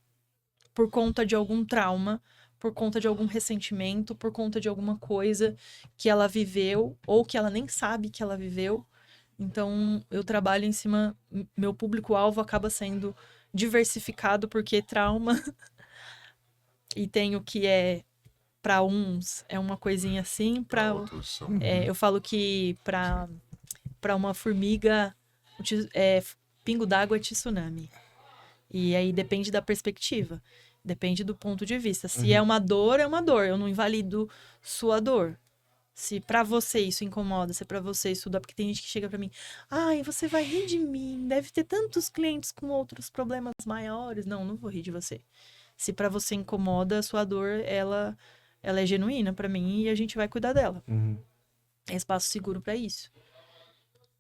por conta de algum trauma, por conta de algum ressentimento, por conta de alguma coisa que ela viveu ou que ela nem sabe que ela viveu. Então, eu trabalho em cima, meu público-alvo acaba sendo diversificado, porque trauma e tem o que para uns é uma coisinha assim, para outros são... eu falo que para uma formiga pingo d'água é tsunami. E aí depende da perspectiva, depende do ponto de vista. Se é uma dor, é uma dor. Eu não invalido sua dor. Se pra você isso incomoda, se pra você isso dá, porque tem gente que chega pra mim, ai, você vai rir de mim, deve ter tantos clientes com outros problemas maiores. Não vou rir de você. Se pra você incomoda, a sua dor, ela é genuína pra mim e a gente vai cuidar dela. É espaço seguro pra isso.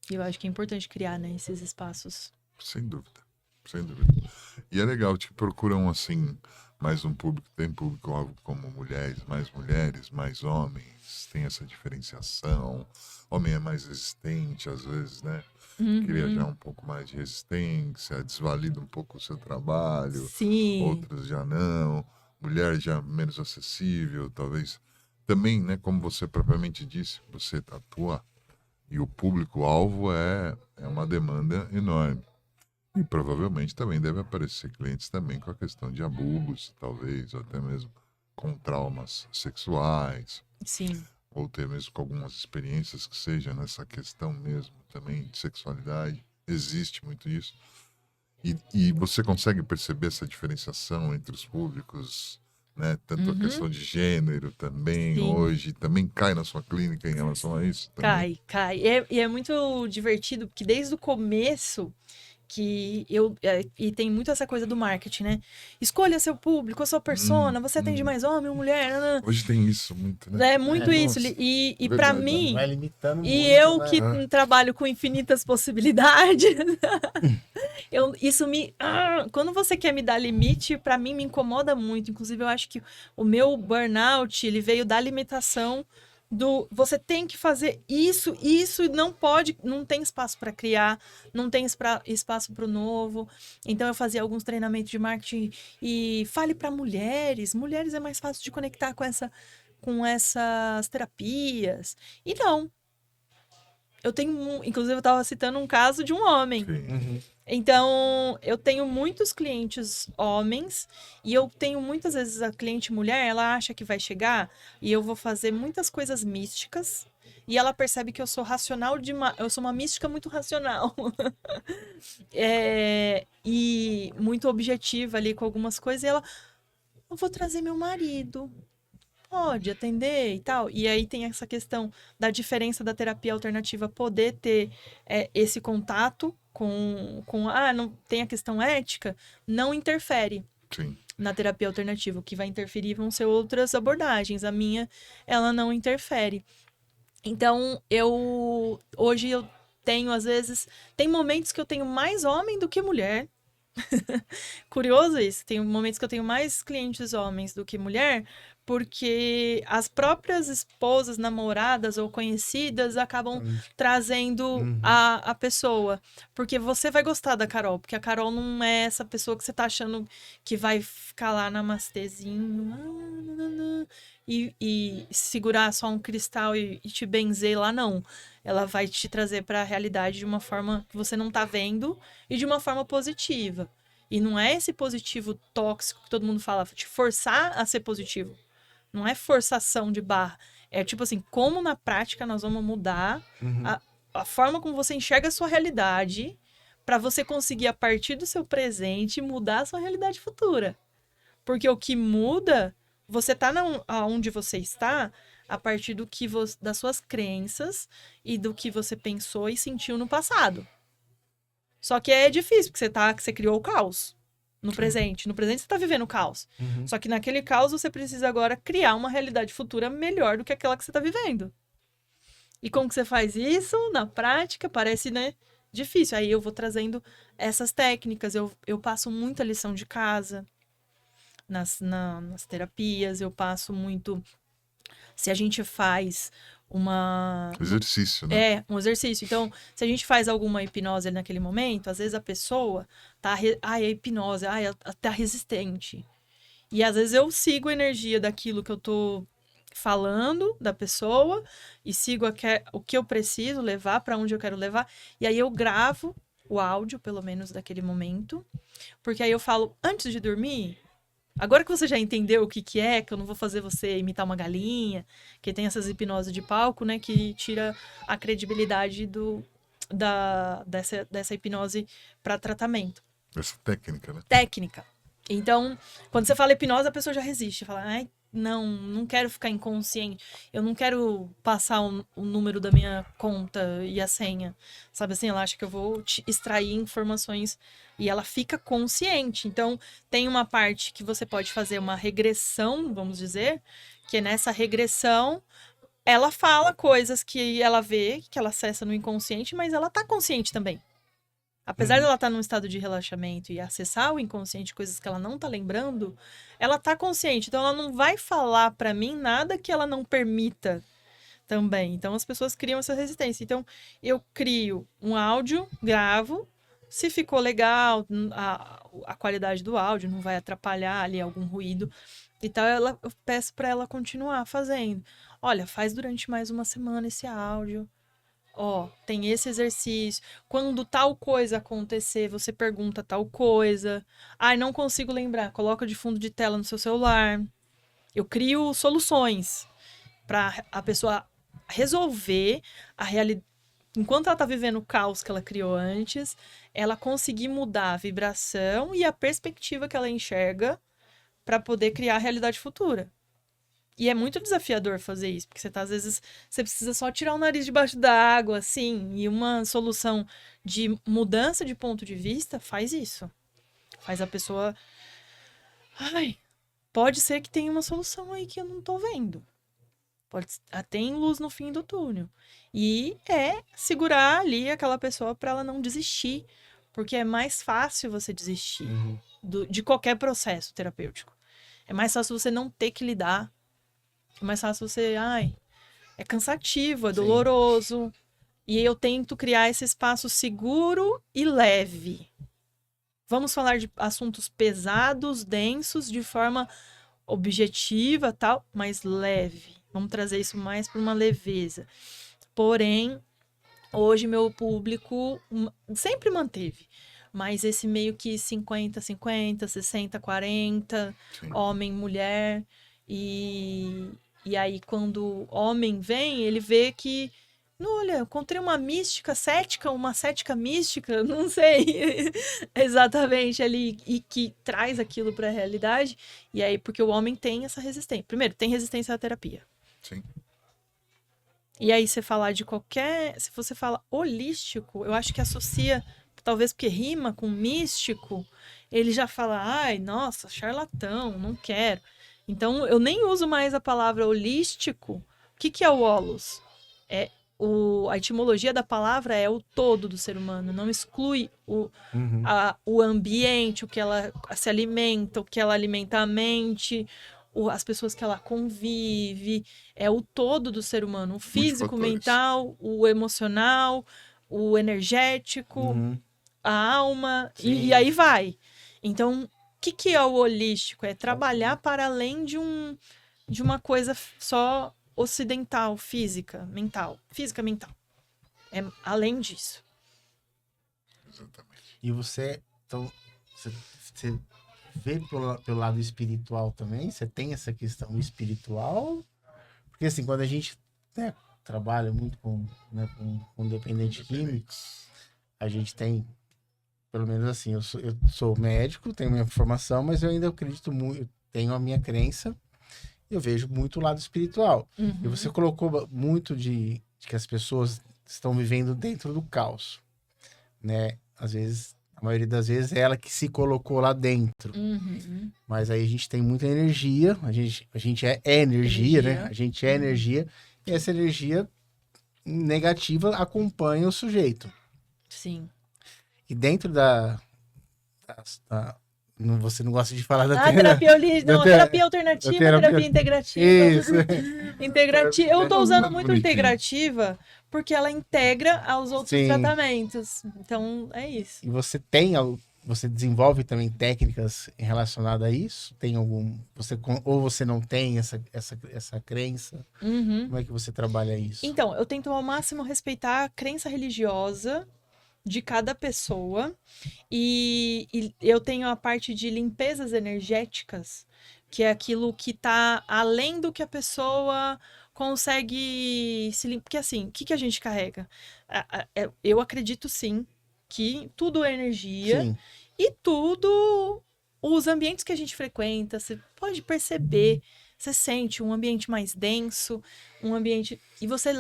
E eu acho que é importante criar, né, esses espaços. Sem dúvida, sem dúvida. E é legal, te procuram assim, mais um público, tem público-alvo como mulheres, mais homens, tem essa diferenciação. Homem é mais resistente, às vezes, né? Cria já um pouco mais de resistência, desvalida um pouco o seu trabalho. Sim. Outros já não. Mulher já menos acessível, talvez. Também, né, como você propriamente disse, você tatua e o público-alvo é uma demanda enorme. E provavelmente também deve aparecer clientes também com a questão de abuso, talvez, ou até mesmo com traumas sexuais. Sim. Ou até mesmo com algumas experiências que seja nessa questão mesmo também de sexualidade. Existe muito isso. E você consegue perceber essa diferenciação entre os públicos, né? Tanto a questão de gênero também, Sim. hoje, também cai na sua clínica em relação a isso? Também? Cai. E é muito divertido, porque desde o começo que e tem muito essa coisa do marketing, né? Escolha seu público, a sua persona, você atende mais homem ou mulher? Hoje tem isso muito, né? É muito isso. Nossa. E pra mim, vai limitando e muito, eu né? que trabalho com infinitas possibilidades, quando você quer me dar limite, pra mim me incomoda muito. Inclusive, eu acho que o meu burnout, ele veio da limitação do você tem que fazer isso não pode, não tem espaço para criar, não tem espaço para o novo. Então eu fazia alguns treinamentos de marketing e fale para mulheres é mais fácil de conectar com essas terapias. E não. Eu tenho, inclusive eu estava citando um caso de um homem. Então, eu tenho muitos clientes homens e eu tenho muitas vezes a cliente mulher, ela acha que vai chegar e eu vou fazer muitas coisas místicas e ela percebe que eu sou racional eu sou uma mística muito racional. E muito objetiva ali com algumas coisas e ela, eu vou trazer meu marido. Pode atender e tal. E aí tem essa questão da diferença da terapia alternativa poder ter esse contato não tem a questão ética, não interfere. Sim. Na terapia alternativa. O que vai interferir vão ser outras abordagens. A minha, ela não interfere. Então, hoje eu tenho, às vezes, tem momentos que eu tenho mais homem do que mulher. Curioso isso. Tem momentos que eu tenho mais clientes homens do que mulher, porque as próprias esposas, namoradas ou conhecidas acabam trazendo a pessoa. Porque você vai gostar da Carol, porque a Carol não é essa pessoa que você tá achando que vai ficar lá namastezinho e segurar só um cristal e te benzer lá, não. Ela vai te trazer para a realidade de uma forma que você não tá vendo e de uma forma positiva. E não é esse positivo tóxico que todo mundo fala, te forçar a ser positivo. Não é forçação de barra. É tipo assim, como na prática nós vamos mudar a forma como você enxerga a sua realidade para você conseguir, a partir do seu presente, mudar a sua realidade futura. Porque o que muda, você tá onde você está a partir das suas crenças e do que você pensou e sentiu no passado. Só que é difícil, porque você criou o caos no presente. No presente você tá vivendo o caos. Só que naquele caos você precisa agora criar uma realidade futura melhor do que aquela que você tá vivendo. E como que você faz isso? Na prática, parece, né, difícil. Aí eu vou trazendo essas técnicas. Eu passo muita lição de casa nas terapias. Eu passo muito... Se a gente faz Exercício, né? um exercício. Então, se a gente faz alguma hipnose naquele momento, às vezes a pessoa tá... Ai, a hipnose, ai, ela tá resistente. E às vezes eu sigo a energia daquilo que eu tô falando da pessoa e sigo o que eu preciso levar, para onde eu quero levar. E aí eu gravo o áudio, pelo menos daquele momento. Porque aí eu falo, antes de dormir... Agora que você já entendeu o que é, que eu não vou fazer você imitar uma galinha, que tem essas hipnoses de palco, né, que tira a credibilidade dessa hipnose para tratamento. Essa técnica, né? Técnica. Então, quando você fala hipnose, a pessoa já resiste. Fala, ai, não quero ficar inconsciente. Eu não quero passar o número da minha conta e a senha. Sabe assim, ela acha que eu vou extrair informações e ela fica consciente. Então, tem uma parte que você pode fazer uma regressão, vamos dizer, que nessa regressão ela fala coisas que ela vê, que ela acessa no inconsciente, mas ela tá consciente também. Apesar dela estar num estado de relaxamento e acessar o inconsciente, coisas que ela não tá lembrando, ela tá consciente. Então, ela não vai falar pra mim nada que ela não permita também. Então, as pessoas criam essa resistência. Então, eu crio um áudio, gravo. Se ficou legal, a qualidade do áudio não vai atrapalhar ali algum ruído e tal, eu peço pra ela continuar fazendo. Olha, faz durante mais uma semana esse áudio. Ó, tem esse exercício. Quando tal coisa acontecer, você pergunta tal coisa. Ai, não consigo lembrar. Coloca de fundo de tela no seu celular. Eu crio soluções para a pessoa resolver a realidade. Enquanto ela tá vivendo o caos que ela criou antes, ela conseguir mudar a vibração e a perspectiva que ela enxerga para poder criar a realidade futura. E é muito desafiador fazer isso, porque às vezes, você precisa só tirar o nariz debaixo da água, assim, e uma solução de mudança de ponto de vista faz isso. Faz a pessoa... Ai, pode ser que tenha uma solução aí que eu não tô vendo. Tem luz no fim do túnel. E é segurar ali aquela pessoa para ela não desistir, porque é mais fácil você desistir de qualquer processo terapêutico. É mais fácil você não ter que lidar. É mais fácil você... Ai, é cansativo, é doloroso. E eu tento criar esse espaço seguro e leve. Vamos falar de assuntos pesados, densos, de forma objetiva, tal, mas leve. Vamos trazer isso mais para uma leveza. Porém, hoje meu público sempre manteve, mas esse meio que 50-50, 60-40, homem, mulher, e aí quando o homem vem, ele vê que, olha, encontrei uma cética mística, não sei exatamente ali, e que traz aquilo para a realidade, e aí porque o homem tem essa resistência. Primeiro, tem resistência à terapia. Sim. E aí você falar de se você fala holístico, eu acho que associa, talvez porque rima com místico, ele já fala, ai, nossa, charlatão, não quero. Então, eu nem uso mais a palavra holístico. O que é o holos? A etimologia da palavra é o todo do ser humano, não exclui o ambiente, o que ela se alimenta, o que ela alimenta a mente, as pessoas que ela convive, é o todo do ser humano, o físico, o mental, o emocional, o energético, a alma, e aí vai. Então, o que é o holístico? É trabalhar para além de uma coisa só ocidental, física, mental. É além disso. Exatamente. E você vê pelo lado espiritual também? Você tem essa questão espiritual? Porque assim, quando a gente trabalha muito com dependente químico, a gente tem pelo menos assim, eu sou médico, tenho minha formação, mas eu ainda acredito muito, tenho a minha crença, eu vejo muito o lado espiritual. E Uhum. você colocou muito de que as pessoas estão vivendo dentro do caos, né? Às vezes, a maioria das vezes é ela que se colocou lá dentro. Uhum. Mas aí a gente tem muita energia, a gente é energia, né? Energia. A gente é Uhum. energia, e essa energia negativa acompanha o sujeito. Sim. E dentro você não gosta de falar da Terapia holística, não, a terapia alternativa, terapia integrativa. Isso. Integrativa. Eu tô usando muito Bonitinho. integrativa porque ela integra aos outros Sim. tratamentos. Então, é isso. E você desenvolve também técnicas relacionadas a isso? Tem algum, ou você não tem essa crença? Uhum. Como é que você trabalha isso? Então, eu tento ao máximo respeitar a crença religiosa de cada pessoa. E eu tenho a parte de limpezas energéticas, que é aquilo que tá além do que a pessoa consegue se limpar. Porque assim, o que a gente carrega? Eu acredito sim que tudo é energia Sim. e tudo. Os ambientes que a gente frequenta, você pode perceber, você sente um ambiente mais denso, um ambiente. E você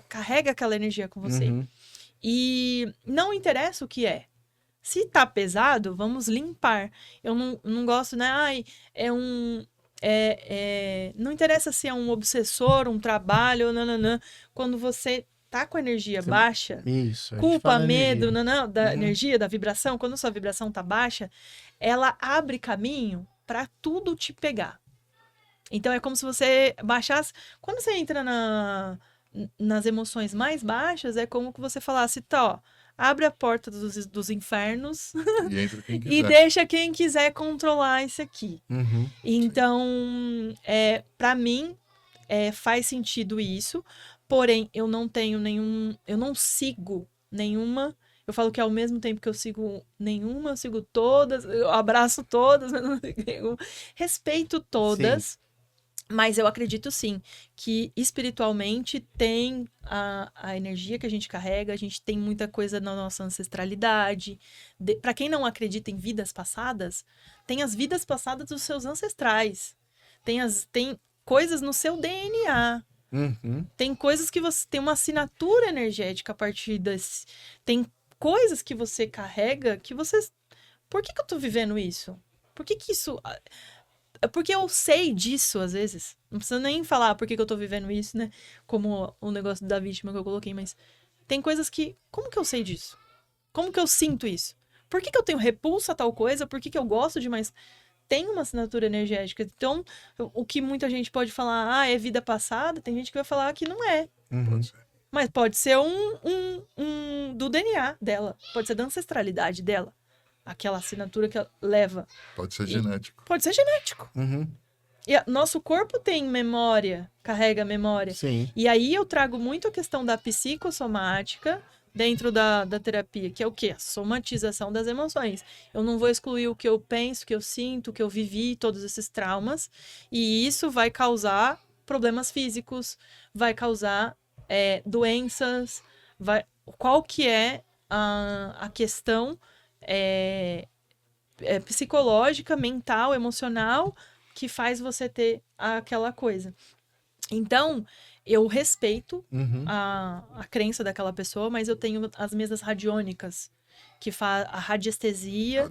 carrega aquela energia com você. Uhum. E não interessa o que é. Se tá pesado, vamos limpar. Eu não gosto, né? Ai, é um. Não interessa se é um obsessor, um trabalho, nananã. Quando você tá com a energia baixa, Isso. A gente culpa, fala medo, energia. nanã, da Uhum. energia, da vibração, quando sua vibração tá baixa, ela abre caminho para tudo te pegar. Então é como se você baixasse. Quando você entra nas emoções mais baixas, é como que você falasse, tá, ó, abre a porta dos infernos E entra quem e quiser. deixa quem quiser controlar isso aqui. Uhum. Então, para mim, faz sentido isso, porém, eu não tenho eu não sigo nenhuma. Eu falo que ao mesmo tempo que eu sigo nenhuma, eu sigo todas, eu abraço todas, mas não sigo nenhuma. Respeito todas. Mas eu acredito sim que espiritualmente tem a energia que a gente carrega, a gente tem muita coisa na nossa ancestralidade. Para quem não acredita em vidas passadas, tem as vidas passadas dos seus ancestrais. Tem coisas no seu DNA. Uhum. Tem coisas que você tem uma assinatura energética a partir desse. Tem coisas que você carrega que você. Por que eu tô vivendo isso? Por que isso. Porque eu sei disso, às vezes. Não precisa nem falar por que eu tô vivendo isso, né? Como o negócio da vítima que eu coloquei, mas tem coisas que. Como que eu sei disso? Como que eu sinto isso? Por que eu tenho repulsa a tal coisa? Por que eu gosto de mais. Tem uma assinatura energética. Então, o que muita gente pode falar, é vida passada, tem gente que vai falar que não é. Uhum. Pode ser. Mas pode ser um do DNA dela. Pode ser da ancestralidade dela. Aquela assinatura que ela leva. Pode ser genético. Pode ser genético. Uhum. E nosso corpo tem memória, carrega memória. Sim. E aí eu trago muito a questão da psicossomática dentro da terapia, que é o quê? A somatização das emoções. Eu não vou excluir o que eu penso, o que eu sinto, o que eu vivi, todos esses traumas. E isso vai causar problemas físicos, vai causar doenças. Qual que é a questão psicológica, mental, emocional, que faz você ter aquela coisa. Então, eu respeito Uhum. a crença daquela pessoa, mas eu tenho as mesas radiônicas, que faz a radiestesia,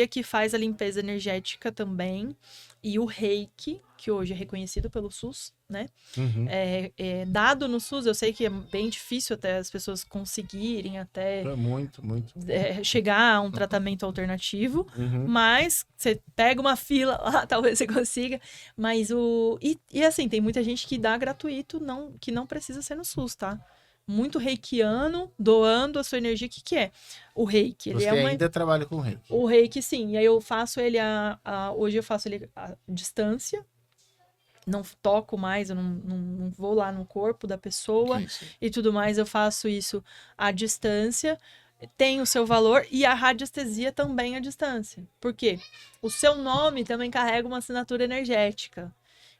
que faz a limpeza energética também, e o reiki, que hoje é reconhecido pelo SUS, né? Uhum. Dado no SUS, eu sei que é bem difícil até as pessoas conseguirem até É muito. chegar a um tratamento alternativo, Uhum. mas você pega uma fila lá, talvez você consiga, mas e assim, tem muita gente que dá gratuito, que não precisa ser no SUS, tá? Muito reikiano, doando a sua energia. O que é o reiki? Você ainda trabalha com reiki? O reiki, sim. E aí eu faço ele hoje eu faço ele à distância. Não toco mais, eu não vou lá no corpo da pessoa Sim. e tudo mais. Eu faço isso à distância. Tem o seu valor e a radiestesia também à distância. Por quê? O seu nome também carrega uma assinatura energética.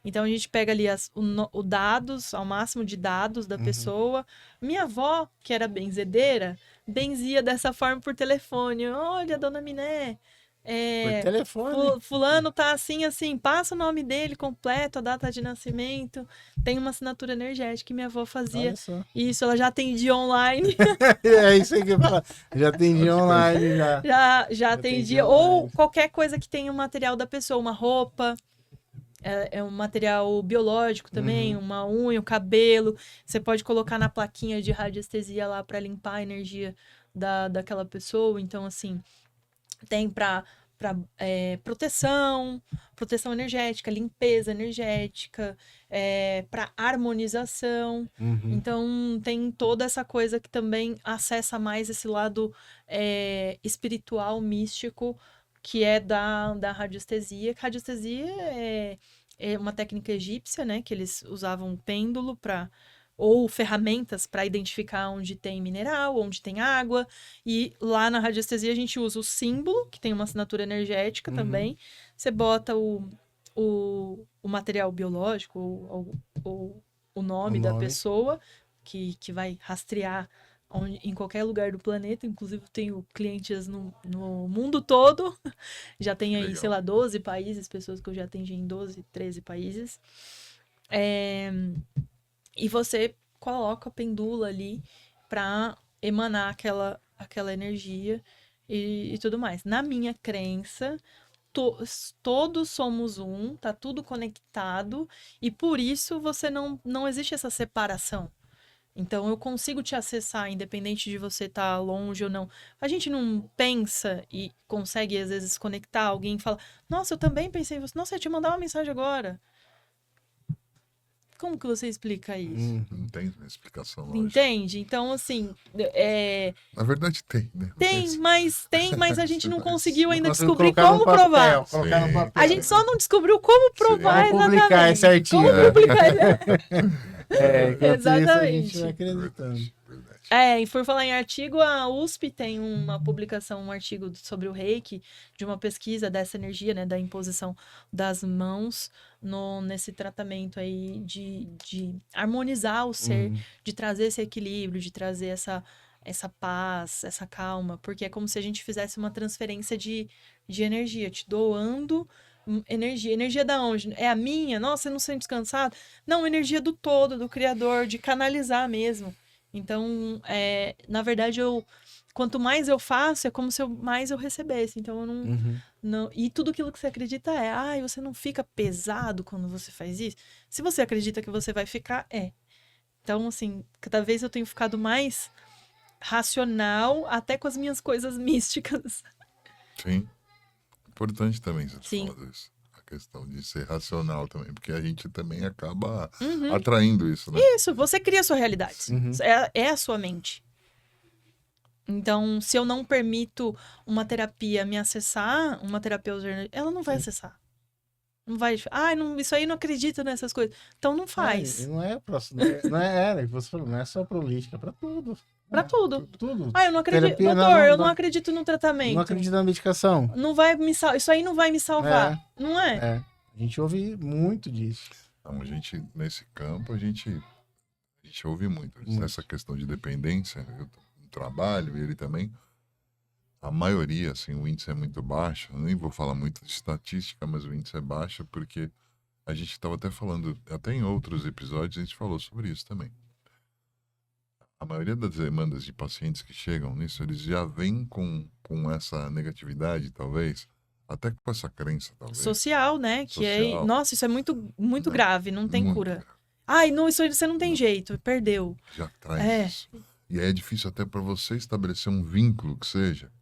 Então a gente pega ali o dados, ao máximo de dados da pessoa. Minha avó, que era benzedeira, benzia dessa forma por telefone. Olha, dona Miné, Por telefone. fulano tá assim, assim, passa o nome dele completo, a data de nascimento, tem uma assinatura energética que minha avó fazia. Olha só. Isso, ela já atendia online. É isso aí que eu ia falar. Já atendi online, já. Já atendia. Ou qualquer coisa que tenha o material da pessoa, uma roupa. É um material biológico também, uma unha, o cabelo. Você pode colocar na plaquinha de radiestesia lá para limpar a energia daquela pessoa. Então, assim, tem para proteção energética, limpeza energética, para harmonização. Então, tem toda essa coisa que também acessa mais esse lado espiritual, místico, que é da radiestesia. Radiestesia é uma técnica egípcia, né? Que eles usavam pêndulo ou ferramentas para identificar onde tem mineral, onde tem água. E lá na radiestesia a gente usa o símbolo, que tem uma assinatura energética também. Você bota o material biológico ou o nome da pessoa, que vai rastrear em qualquer lugar do planeta. Inclusive, tenho clientes no mundo todo. Já tem aí, Legal. sei lá, 12 países, pessoas que eu já atendi em 12, 13 países. E você coloca a pendula ali para emanar aquela energia e tudo mais. Na minha crença, todos somos um, tá tudo conectado, e por isso não existe essa separação. Então, eu consigo te acessar, independente de você estar longe ou não. A gente não pensa e consegue, às vezes, conectar alguém e fala: nossa, eu também pensei em você. Nossa, eu ia te mandar uma mensagem agora. Como que você explica isso? Não tem explicação lógica. Entende? Então, assim... Na verdade, tem, né? Tem, mas a gente não conseguiu ainda Consigo descobrir colocar como no papel, provar. colocar no Sim. papel. A gente só não descobriu como provar Vamos publicar exatamente. esse artigo. Como publicar Enquanto isso, a Exatamente. gente vai acreditando. Verdade. E por falar em artigo, a USP tem uma publicação, um artigo sobre o Reiki, de uma pesquisa dessa energia, né, da imposição das mãos nesse tratamento aí de harmonizar o ser, de trazer esse equilíbrio, de trazer essa paz, essa calma, porque é como se a gente fizesse uma transferência de energia, te doando energia. Energia da onde? É a minha? Nossa, eu não sente descansado? Não, energia do todo, do Criador, de canalizar mesmo. Então, na verdade, quanto mais eu faço, é como se mais eu recebesse. Então, eu não... E tudo aquilo que você acredita você não fica pesado quando você faz isso? Se você acredita que você vai ficar, Então, assim, cada vez eu tenho ficado mais racional, até com as minhas coisas místicas. Sim. Importante também você Sim. falar disso. A questão de ser racional também, porque a gente também acaba atraindo isso, né? Isso, você cria a sua realidade. É a sua mente. Então, se eu não permito uma terapia me acessar, uma terapeuta, ela não vai acessar. Não vai, isso aí não acredita nessas coisas. Então não faz. Não é você falou, não é só pro holística, é pra tudo. Pra tudo. Tudo. Eu não acredito. Terapia, Doutor, eu não acredito no tratamento. Não acredito na medicação. Não vai isso aí não vai me salvar. Não é? A gente ouve muito disso. Então, a gente, nesse campo, a gente ouve muito. Essa questão de dependência, eu trabalho, ele também. A maioria, assim, o índice é muito baixo. Eu nem vou falar muito de estatística, mas o índice é baixo porque a gente estava até falando, até em outros episódios, a gente falou sobre isso também. A maioria das demandas de pacientes que chegam nisso, eles já vêm com essa negatividade, talvez, até com essa crença, talvez. Social, né? Social. Nossa, isso é muito, muito grave, não tem Muito cura. grave. Não, isso aí você não tem jeito, perdeu. Já traz isso. E aí é difícil até para você estabelecer um vínculo que seja,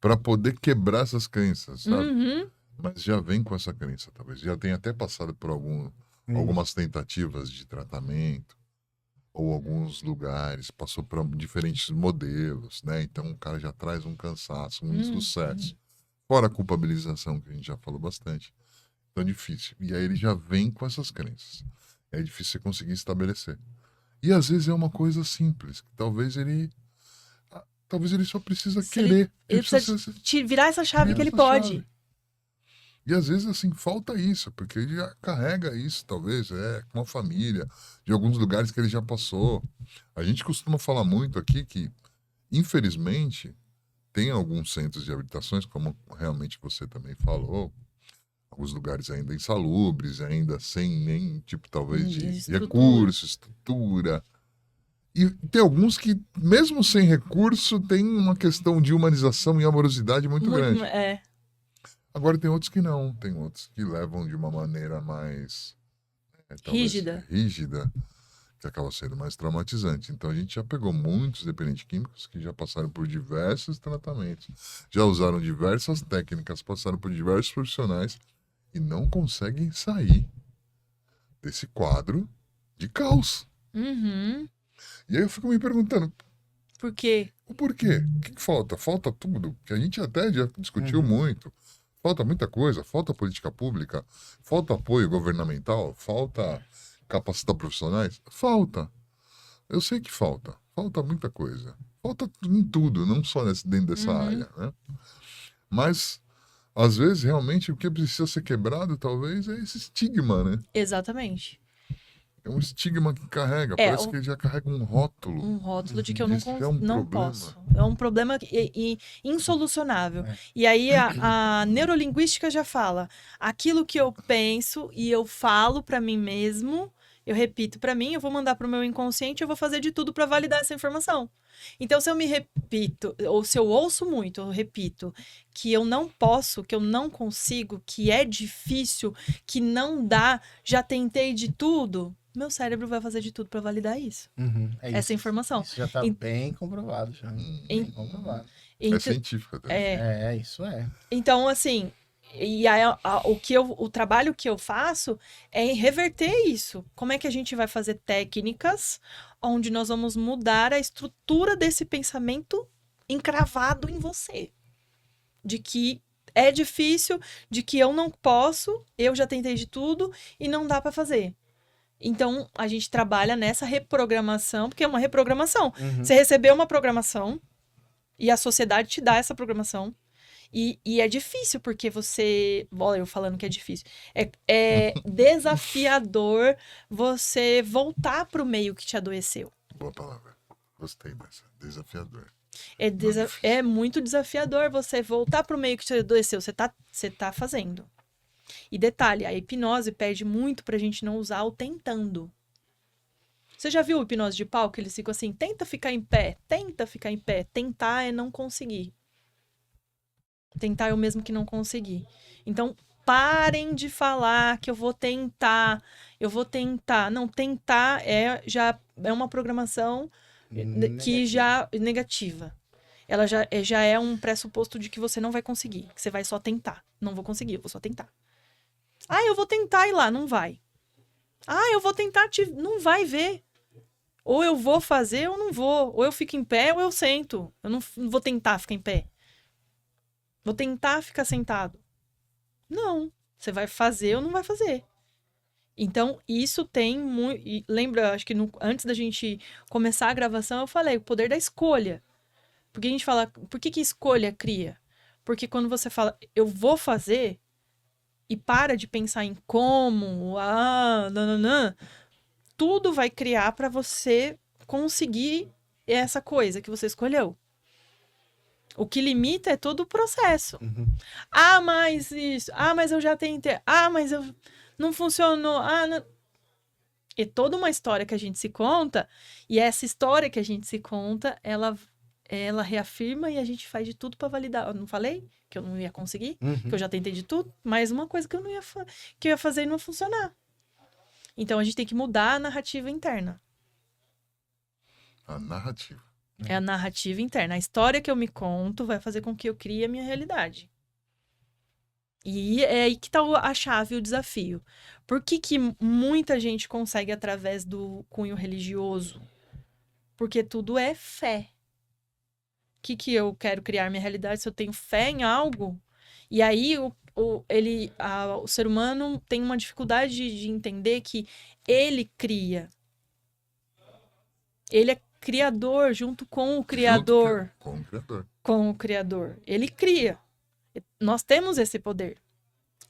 para poder quebrar essas crenças, sabe? Mas já vem com essa crença, talvez. Já tenha até passado por algumas tentativas de tratamento, ou alguns lugares, passou por diferentes modelos, né? Então o cara já traz um cansaço, um insucesso. Fora a culpabilização, que a gente já falou bastante. Então é difícil. E aí ele já vem com essas crenças. É difícil você conseguir estabelecer. E às vezes é uma coisa simples, que talvez ele só precisa querer. Ele precisa virar essa chave que ele pode. E às vezes, assim, falta isso, porque ele já carrega isso, talvez, com a família, de alguns lugares que ele já passou. A gente costuma falar muito aqui que, infelizmente, tem alguns centros de habitações, como realmente você também falou, alguns lugares ainda insalubres, ainda sem nem, tipo, talvez de Estrutura. recurso, estrutura. E tem alguns que, mesmo sem recurso, tem uma questão de humanização e amorosidade muito grande. Agora tem outros que não, tem outros que levam de uma maneira mais talvez rígida, que acaba sendo mais traumatizante. Então a gente já pegou muitos dependentes químicos que já passaram por diversos tratamentos, já usaram diversas técnicas, passaram por diversos profissionais e não conseguem sair desse quadro de caos. Uhum. E aí eu fico me perguntando, Por quê? o porquê? O que falta? Falta tudo, que a gente até já discutiu muito. Falta muita coisa, falta política pública, falta apoio governamental, falta capacitar profissionais. Falta. Eu sei que falta. Falta muita coisa. Falta em tudo, não só dentro dessa área, né? Mas, às vezes, realmente, o que precisa ser quebrado, talvez, é esse estigma, né? Exatamente. É um estigma que carrega, parece que ele já carrega um rótulo. Um rótulo de que eu não, Isso é um não problema. posso. É um problema insolucionável. E aí a neurolinguística já fala, aquilo que eu penso e eu falo pra mim mesmo, eu repito pra mim, eu vou mandar pro meu inconsciente, eu vou fazer de tudo pra validar essa informação. Então, se eu me repito, ou se eu ouço muito, eu repito, que eu não posso, que eu não consigo, que é difícil, que não dá, já tentei de tudo, meu cérebro vai fazer de tudo para validar isso. Essa informação. Isso já está bem comprovado. Já. Bem comprovado. É científico até. Isso é. Então, assim, e aí, o trabalho que eu faço é reverter isso. Como é que a gente vai fazer técnicas onde nós vamos mudar a estrutura desse pensamento encravado em você? De que é difícil, de que eu não posso, eu já tentei de tudo e não dá para fazer. Então, a gente trabalha nessa reprogramação, porque é uma reprogramação. Você recebeu uma programação e a sociedade te dá essa programação. E é difícil, porque você... Olha, eu falando que é difícil. É desafiador você voltar para o meio que te adoeceu. Boa palavra. Gostei dessa. Desafiador. É muito desafiador você voltar para o meio que te adoeceu. Você tá fazendo. E detalhe, a hipnose pede muito pra gente não usar o tentando. Você já viu a hipnose de palco? Eles ficam assim, tenta ficar em pé, tenta ficar em pé. Tentar é não conseguir. Tentar é o mesmo que não conseguir. Então, parem de falar que eu vou tentar. Não, tentar já é uma programação que já negativa. Ela já é um pressuposto de que você não vai conseguir, que você vai só tentar. Não vou conseguir, eu vou só tentar. Ah, eu vou tentar ir lá, não vai. Ah, eu vou tentar, não vai ver. Ou eu vou fazer ou não vou. Ou eu fico em pé ou eu sento. Eu não vou tentar ficar em pé. Vou tentar ficar sentado. Não. Você vai fazer ou não vai fazer. Então, isso tem muito... Lembra, acho que antes da gente começar a gravação, eu falei o poder da escolha. Porque a gente fala... Por que escolha cria? Porque quando você fala, eu vou fazer... E para de pensar em como, tudo vai criar para você conseguir essa coisa que você escolheu. O que limita é todo o processo. Ah, mas isso. Ah, mas eu já tentei. Ah, mas não funcionou. Ah, não... É toda uma história que a gente se conta. E essa história que a gente se conta, ela reafirma e a gente faz de tudo para validar. Eu não falei que eu não ia conseguir? Que eu já tentei de tudo? Mas uma coisa que eu ia fazer e não ia funcionar. Então, a gente tem que mudar a narrativa interna. A narrativa. É a narrativa interna. A história que eu me conto vai fazer com que eu crie a minha realidade. E é aí que tá a chave, o desafio. Por que muita gente consegue através do cunho religioso? Porque tudo é fé. O que eu quero criar minha realidade? Se eu tenho fé em algo, e aí o ser humano tem uma dificuldade de entender que ele cria. Ele é criador junto com o Criador. Com o Criador. Com o Criador. Ele cria. Nós temos esse poder.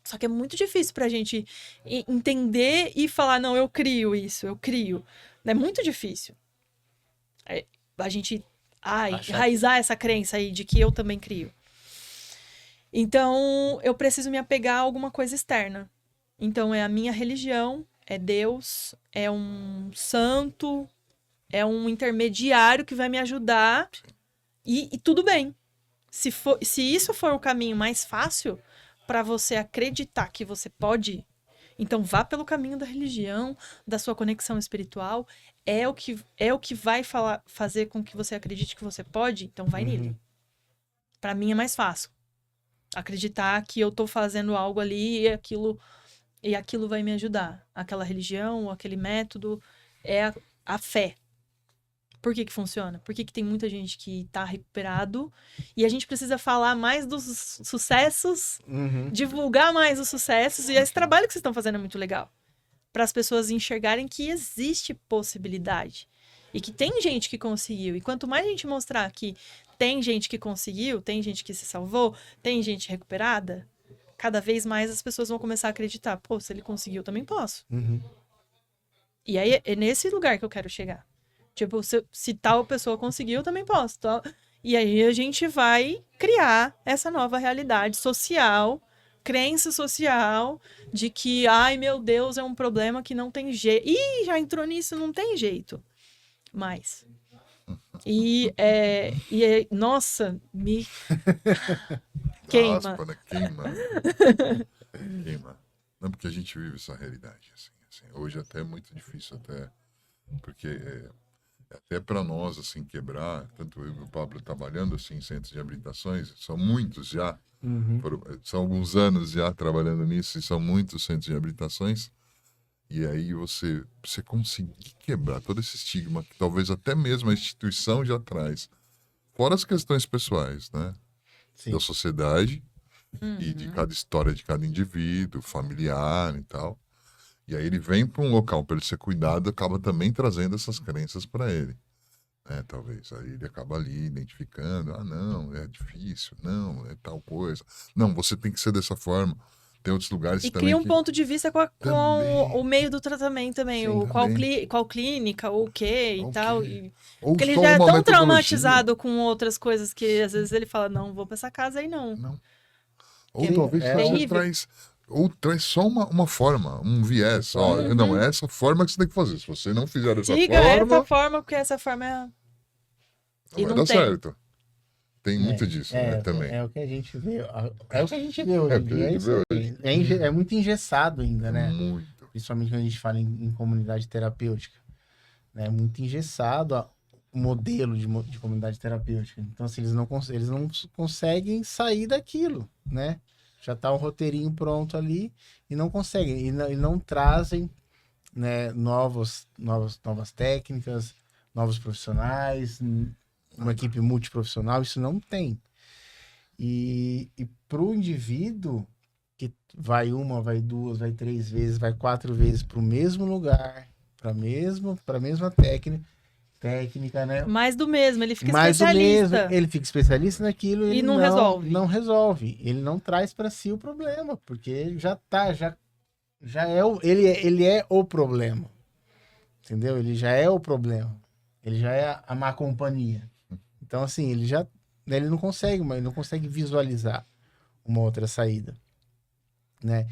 Só que é muito difícil pra gente entender e falar, não, eu crio isso, eu crio. É muito difícil. A gente enraizar essa crença aí de que eu também crio. Então, eu preciso me apegar a alguma coisa externa. Então, é a minha religião, é Deus, é um santo, é um intermediário que vai me ajudar e tudo bem. Se isso for o caminho mais fácil para você acreditar que você pode, então vá pelo caminho da religião, da sua conexão espiritual. É o que vai fazer com que você acredite que você pode, então vai nele. Para mim é mais fácil. Acreditar que eu tô fazendo algo ali e aquilo vai me ajudar. Aquela religião, aquele método, é a fé. Por que funciona? Por que tem muita gente que tá recuperado e a gente precisa falar mais dos sucessos, divulgar mais os sucessos, e esse trabalho que vocês estão fazendo é muito legal. Para as pessoas enxergarem que existe possibilidade e que tem gente que conseguiu. E quanto mais a gente mostrar que tem gente que conseguiu, tem gente que se salvou, tem gente recuperada, cada vez mais as pessoas vão começar a acreditar. Pô, se ele conseguiu, eu também posso. E aí é nesse lugar que eu quero chegar. Tipo, se tal pessoa conseguiu, eu também posso. E aí a gente vai criar essa nova realidade social, crença social, de que, ai meu Deus, é um problema que não tem jeito. Ih, já entrou nisso, não tem jeito. Mas... nossa, me queima. Aspa, né? Queima. Não, porque a gente vive essa realidade. Assim. Hoje até é muito difícil, até porque até para nós assim quebrar, tanto eu e o Pablo trabalhando assim em centros de habilitações, são muitos já, são alguns anos já trabalhando nisso, e são muitos centros de habilitações. E aí você conseguir quebrar todo esse estigma que talvez até mesmo a instituição já traz. Fora as questões pessoais, né? Sim. Da sociedade e de cada história de cada indivíduo, familiar e tal. E aí ele vem para um local para ele ser cuidado, acaba também trazendo essas crenças para ele. Né? Talvez. Aí ele acaba ali identificando, não, é difícil, não, é tal coisa. Não, você tem que ser dessa forma. Tem outros lugares e também. E cria um ponto de vista com o meio do tratamento também. Sim, qual clínica, ou o quê e tal. Porque ele já é tão traumatizado com outras coisas que às vezes ele fala, não, vou pra essa casa aí não. Ou talvez você traz só uma forma, um viés. Não, é essa forma que você tem que fazer. Se você não fizer dessa forma... essa forma, porque essa forma é... Não vai dar certo. Tem muito disso, né, também. É o que a gente vê. É o que a gente vê hoje em dia. É muito engessado ainda, né? Muito. Principalmente quando a gente fala em comunidade terapêutica. É muito engessado o modelo de comunidade terapêutica. Então, assim, eles não conseguem sair daquilo, né? Já tá um roteirinho pronto ali e não conseguem. E não trazem, né, novas técnicas, novos profissionais, uma equipe multiprofissional, isso não tem. E para o indivíduo que vai uma, vai duas, vai 3 vezes, vai 4 vezes para o mesmo lugar, para a mesma técnica, né? Mais do mesmo, ele fica Mais especialista. Do mesmo, ele fica especialista naquilo e ele não resolve. Não resolve. Ele não traz para si o problema, porque ele já é ele é o problema. Entendeu? Ele já é o problema. Ele já é a má companhia. Então, assim, ele não consegue visualizar uma outra saída, né?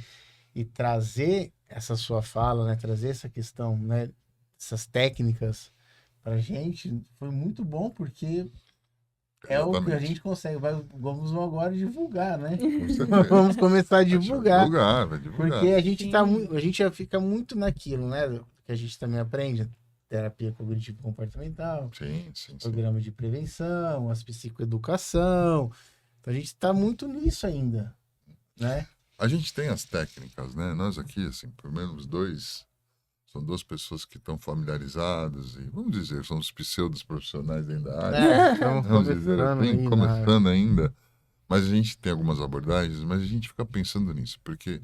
E trazer essa sua fala, né? Trazer essa questão, né? Essas técnicas pra gente foi muito bom, porque é o que a gente consegue. Vamos agora divulgar, né? Vamos começar a divulgar. Vai divulgar. Porque a gente a gente já fica muito naquilo, né? Que a gente também aprende. Terapia cognitivo-comportamental, programa de prevenção, as psicoeducação. Então a gente está muito nisso ainda, né? A gente tem as técnicas, né? Nós aqui, assim, pelo menos são 2 pessoas que estão familiarizadas e, vamos dizer, são os pseudos profissionais dentro da área. Estamos começando ainda. Mas a gente tem algumas abordagens, mas a gente fica pensando nisso, porque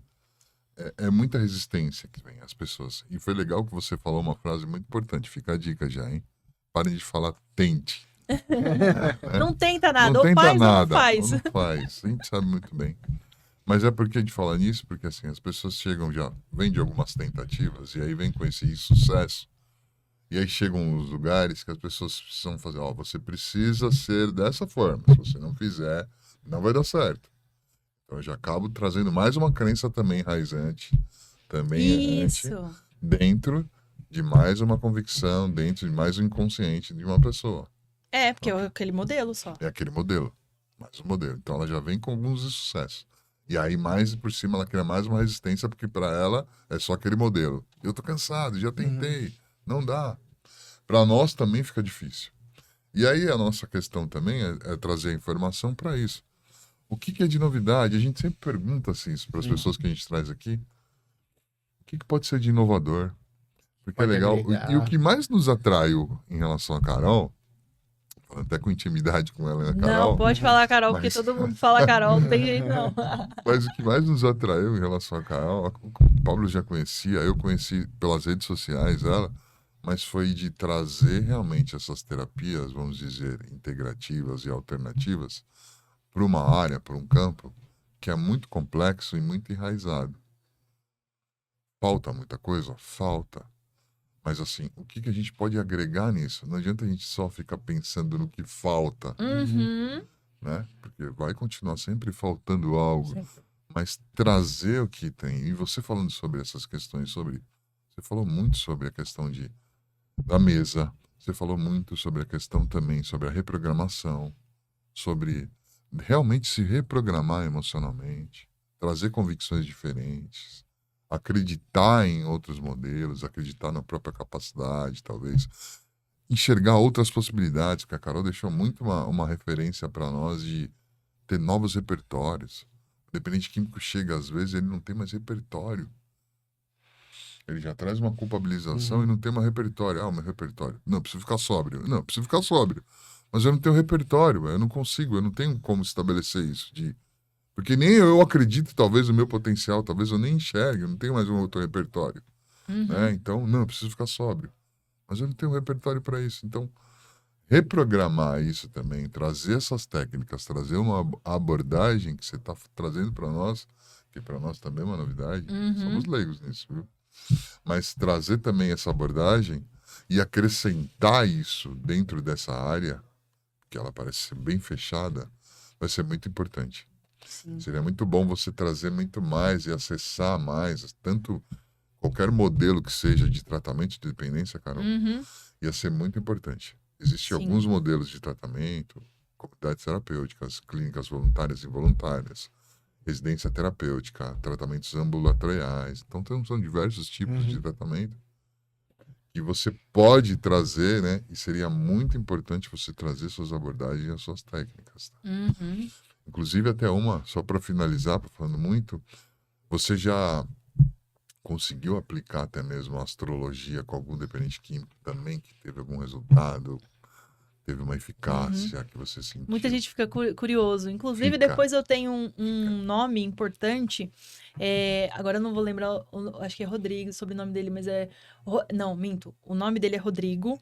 é muita resistência que vem as pessoas. E foi legal que você falou uma frase muito importante. Fica a dica já, hein? Parem de falar tente. Não tenta nada. Não ou tenta faz nada, ou não faz. ou não faz. A gente sabe muito bem. Mas é porque a gente fala nisso, porque assim, as pessoas chegam já, vêm de algumas tentativas, e aí vem com esse sucesso, e aí chegam os lugares que as pessoas precisam fazer, ó, você precisa ser dessa forma, se você não fizer, não vai dar certo. Então eu já acabo trazendo mais uma crença também enraizante, também errante, Isso. dentro de mais uma convicção, dentro de mais um inconsciente de uma pessoa. É, porque é aquele modelo só. É aquele modelo, mais um modelo. Então ela já vem com alguns sucessos. E aí, mais por cima, ela cria mais uma resistência, porque para ela é só aquele modelo. Eu tô cansado, já tentei, não dá. Para nós também fica difícil. E aí a nossa questão também é trazer a informação para isso. O que é de novidade? A gente sempre pergunta assim para as pessoas que a gente traz aqui. O que pode ser de inovador? Porque Pode é legal. agregar. E o que mais nos atraiu em relação a Carol, falando até com intimidade com ela, né, Carol? Não, pode falar Carol, porque mas- todo mundo fala Carol, não tem jeito não. Mas o que mais nos atraiu em relação a Carol, o Pablo já conhecia, eu conheci pelas redes sociais ela, mas foi de trazer realmente essas terapias, vamos dizer, integrativas e alternativas para uma área, para um campo que é muito complexo e muito enraizado. Falta muita coisa? Falta. Mas assim, o que a gente pode agregar nisso? Não adianta a gente só ficar pensando no que falta, Uhum. né? Porque vai continuar sempre faltando algo. Sempre. Mas trazer o que tem. E você falando sobre essas questões, você falou muito sobre a questão da mesa. Você falou muito sobre a questão também, sobre a reprogramação, sobre realmente se reprogramar emocionalmente, trazer convicções diferentes, acreditar em outros modelos, acreditar na própria capacidade, talvez, enxergar outras possibilidades, que a Carol deixou muito uma referência para nós de ter novos repertórios. O dependente químico chega, às vezes, ele não tem mais repertório. Ele já traz uma culpabilização e não tem mais repertório. Ah, o meu repertório. Não, preciso ficar sóbrio. Não, preciso ficar sóbrio. Mas eu não tenho repertório, eu não consigo, eu não tenho como estabelecer isso. Porque nem eu acredito, talvez, no meu potencial, talvez eu nem enxergue, eu não tenho mais um outro repertório. Uhum. Né? Então, não, eu preciso ficar sóbrio. Mas eu não tenho repertório para isso. Então, reprogramar isso também, trazer essas técnicas, trazer uma abordagem que você está trazendo para nós, que para nós também é uma novidade, Uhum. somos leigos nisso, viu? Mas trazer também essa abordagem e acrescentar isso dentro dessa área, que ela parece ser bem fechada, vai ser muito importante. Sim. Seria muito bom você trazer muito mais e acessar mais, tanto qualquer modelo que seja de tratamento de dependência, Carol, Uhum. ia ser muito importante. Existem Sim. alguns modelos de tratamento, comunidades terapêuticas, clínicas voluntárias e involuntárias, residência terapêutica, tratamentos ambulatoriais. Então, são diversos tipos de tratamento que você pode trazer, né? E seria muito importante você trazer suas abordagens e as suas técnicas. Tá? Uhum. Inclusive, até só para finalizar, falando muito, você já conseguiu aplicar até mesmo a astrologia com algum dependente químico também, que teve algum resultado, teve uma eficácia que você sentiu? Muita gente fica curioso. Inclusive, Fica. depois eu tenho um nome importante. Agora eu não vou lembrar, acho que é Rodrigo, o sobrenome dele, mas não, minto. O nome dele é Rodrigo.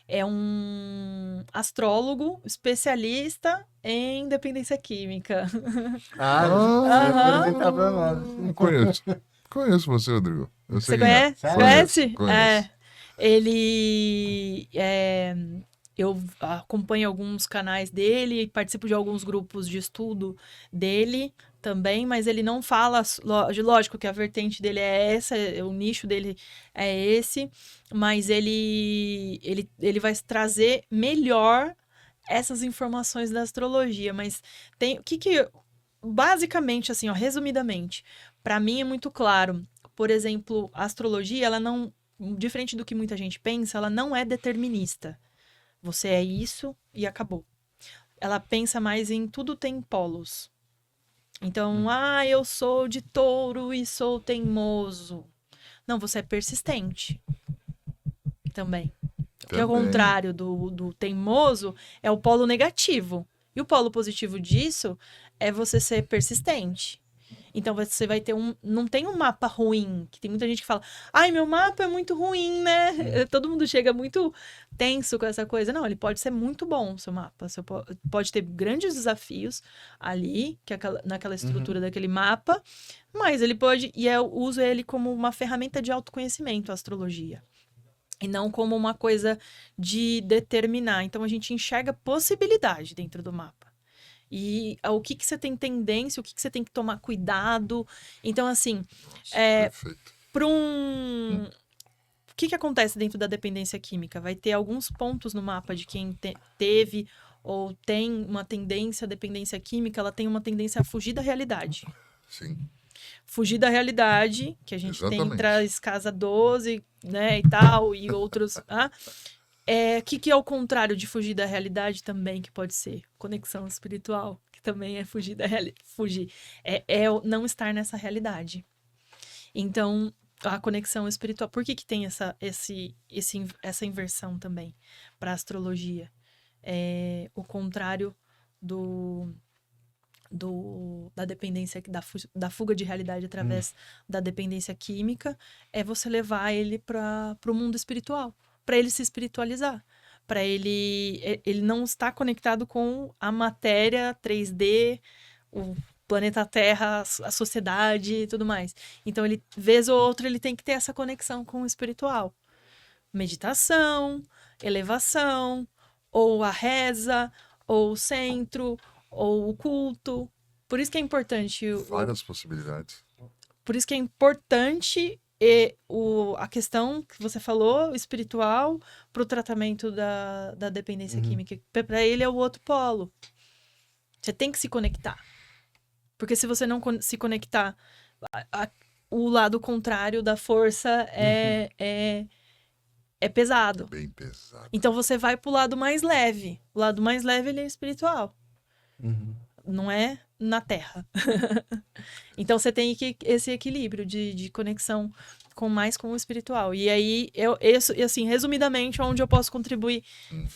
É um astrólogo especialista em dependência química. Você apresentar pra nós. Não conheço. Conheço você, Rodrigo. Eu sei Você quem é. conhece? Sério? Conhece? Conheço. Ele eu acompanho alguns canais dele, participo de alguns grupos de estudo dele também, mas ele não fala, lógico que a vertente dele é essa, o nicho dele é esse, mas ele vai trazer melhor essas informações da astrologia, mas tem o que basicamente assim, ó, resumidamente, para mim é muito claro. Por exemplo, a astrologia, ela não, diferente do que muita gente pensa, ela não é determinista. Você é isso e acabou. Ela pensa mais em tudo tem polos. Então, eu sou de touro e sou teimoso. Não, você é persistente. Também. Que ao contrário do teimoso, é o polo negativo. E o polo positivo disso é você ser persistente. Então você vai ter não tem um mapa ruim, que tem muita gente que fala, ai, meu mapa é muito ruim, né? Todo mundo chega muito tenso com essa coisa. Não, ele pode ser muito bom, o seu mapa. Você pode ter grandes desafios ali, naquela estrutura daquele mapa, mas ele pode, e eu uso ele como uma ferramenta de autoconhecimento, a astrologia. E não como uma coisa de determinar. Então a gente enxerga possibilidade dentro do mapa. E o que você tem tendência, o que você tem que tomar cuidado. Então, assim, Nossa, perfeito. O que acontece dentro da dependência química? Vai ter alguns pontos no mapa de quem teve ou tem uma tendência à dependência química, ela tem uma tendência a fugir da realidade. Sim. Fugir da realidade, que a gente Exatamente. tem traz casa 12, né, e tal, e outros. O que é o contrário de fugir da realidade também, que pode ser? Conexão espiritual, que também é fugir da realidade. Fugir. É não estar nessa realidade. Então, a conexão espiritual. Por que tem essa inversão também para a astrologia? O contrário da dependência, da fuga de realidade através da dependência química, é você levar ele para o mundo espiritual, para ele se espiritualizar, para ele não estar conectado com a matéria 3D, o planeta Terra, a sociedade e tudo mais. Então, ele, vez ou outra, ele tem que ter essa conexão com o espiritual. Meditação, elevação, ou a reza, ou o centro, ou o culto. Por isso que é importante... Várias possibilidades. Por isso que é importante a questão que você falou, espiritual, para o tratamento da dependência química. Para ele é o outro polo. Você tem que se conectar. Porque se você não se conectar, o lado contrário da força é pesado. Bem pesado. Então você vai pro lado mais leve. O lado mais leve, ele é espiritual. Não é na Terra. Então você tem esse equilíbrio de conexão mais com o espiritual. E aí, assim, resumidamente, onde eu posso contribuir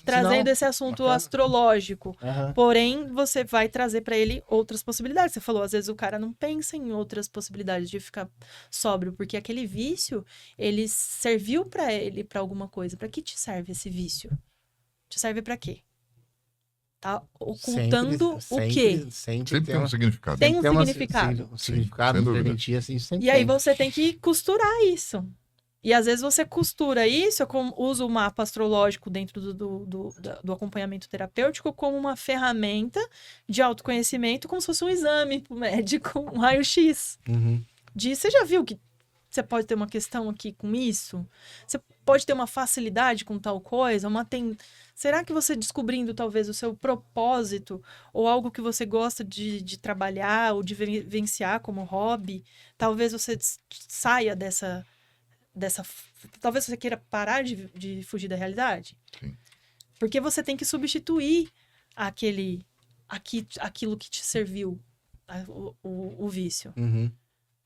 trazendo esse assunto bacana. astrológico. Porém, você vai trazer para ele outras possibilidades. Você falou, às vezes o cara não pensa em outras possibilidades de ficar sóbrio, porque aquele vício, ele serviu para ele para alguma coisa. Para que te serve esse vício? Te serve para quê? Tá ocultando o quê? Sempre tem um significado. Tem um tem significado. Um significado, sem dúvida. serventia, assim, sempre E aí tem. você tem que costurar isso. E às vezes você costura isso, eu uso o mapa astrológico dentro do acompanhamento terapêutico como uma ferramenta de autoconhecimento, como se fosse um exame pro médico, um raio-x. Você já viu que você pode ter uma questão aqui com isso? Você pode ter uma facilidade com tal coisa? Será que você descobrindo talvez o seu propósito ou algo que você gosta de trabalhar ou de vivenciar como hobby, talvez você saia dessa... Talvez você queira parar de fugir da realidade? Sim. Porque você tem que substituir aquilo que te serviu, o vício.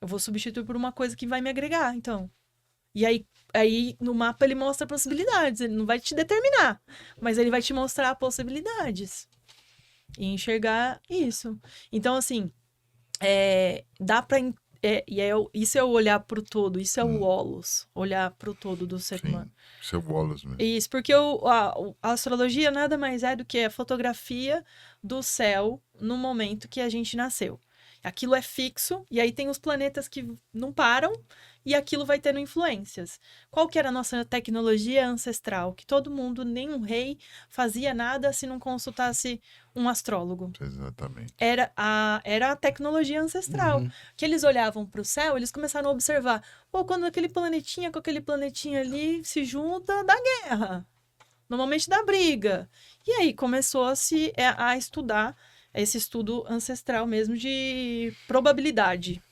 Eu vou substituir por uma coisa que vai me agregar, então. E aí no mapa ele mostra possibilidades. Ele não vai te determinar, mas ele vai te mostrar possibilidades. E enxergar isso. Então, assim, dá pra... isso é o olhar pro todo. Isso é o holos. Olhar pro todo do ser humano. Isso é o Wallace mesmo. Isso, porque a astrologia nada mais é do que a fotografia do céu no momento que a gente nasceu. Aquilo é fixo, e aí tem os planetas que não param, e aquilo vai tendo influências. Qual que era a nossa tecnologia ancestral? Que todo mundo, nenhum rei, fazia nada se não consultasse um astrólogo. Exatamente. Era a tecnologia ancestral. Que eles olhavam para o céu, eles começaram a observar. Quando aquele planetinha com aquele planetinha ali se junta, dá guerra. Normalmente dá briga. E aí começou a estudar esse estudo ancestral mesmo de probabilidade.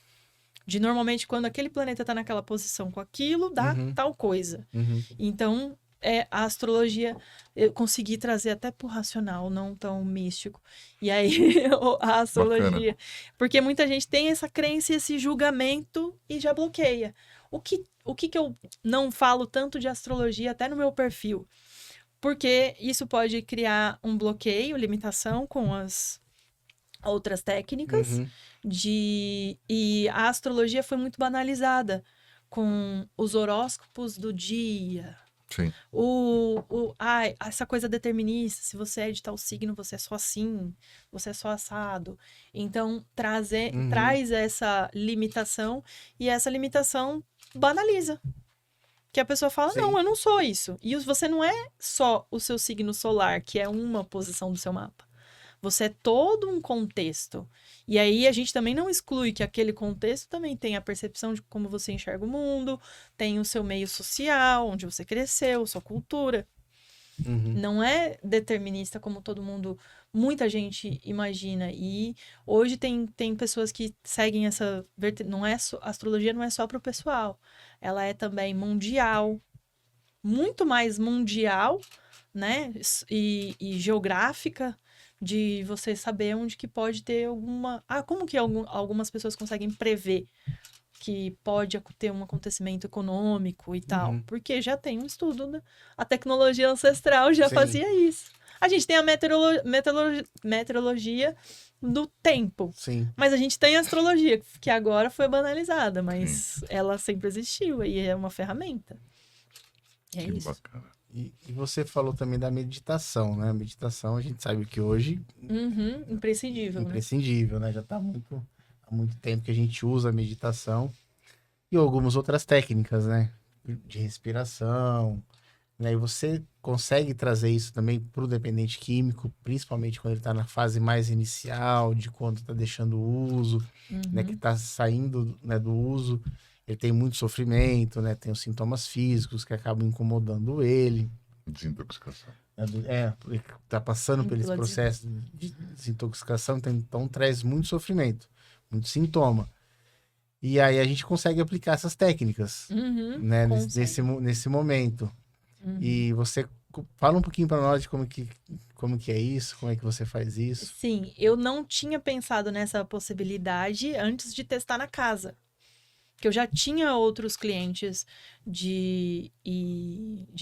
De normalmente quando aquele planeta está naquela posição com aquilo, dá tal coisa. Então, a astrologia eu consegui trazer até pro racional, não tão místico. E aí, a astrologia... Bacana. Porque muita gente tem essa crença e esse julgamento e já bloqueia. O que eu não falo tanto de astrologia até no meu perfil? Porque isso pode criar um bloqueio, limitação com outras técnicas Uhum. e a astrologia foi muito banalizada com os horóscopos do dia. Sim. Essa coisa determinista, se você é de tal signo, você é só assim, você é só assado. Então, traz essa limitação e essa limitação banaliza. Que a pessoa fala, Sim. não, eu não sou isso. E você não é só o seu signo solar, que é uma posição do seu mapa. Você é todo um contexto. E aí a gente também não exclui que aquele contexto também tem a percepção de como você enxerga o mundo, tem o seu meio social, onde você cresceu, sua cultura. Uhum. Não é determinista como muita gente imagina. E hoje tem pessoas que seguem essa não é a astrologia não é só para o pessoal. Ela é também mundial, muito mais mundial, né? E geográfica, de você saber onde que pode ter alguma. Como que algumas pessoas conseguem prever que pode ter um acontecimento econômico e tal? Uhum. Porque já tem um estudo, né? A tecnologia ancestral já Sim. fazia isso. A gente tem a meteorologia do tempo. Sim. Mas a gente tem a astrologia, que agora foi banalizada, mas ela sempre existiu e é uma ferramenta. É Que isso. bacana. E você falou também da meditação, né? A meditação, a gente sabe que hoje Uhum, imprescindível, né? imprescindível, né? Já tá há muito tempo que a gente usa a meditação e algumas outras técnicas, né? De respiração, né? E você consegue trazer isso também para o dependente químico, principalmente quando ele está na fase mais inicial, de quando está deixando o uso, né? Que está saindo, né, do uso, ele tem muito sofrimento, né? Tem os sintomas físicos que acabam incomodando ele. Desintoxicação. Porque tá passando por esse Pela processo de desintoxicação, então traz muito sofrimento, muito sintoma. E aí a gente consegue aplicar essas técnicas, Uhum, né, consegue. nesse momento. Uhum. E você fala um pouquinho para nós de como que é isso, como é que você faz isso. Sim, eu não tinha pensado nessa possibilidade antes de testar na casa. Porque eu já tinha outros clientes de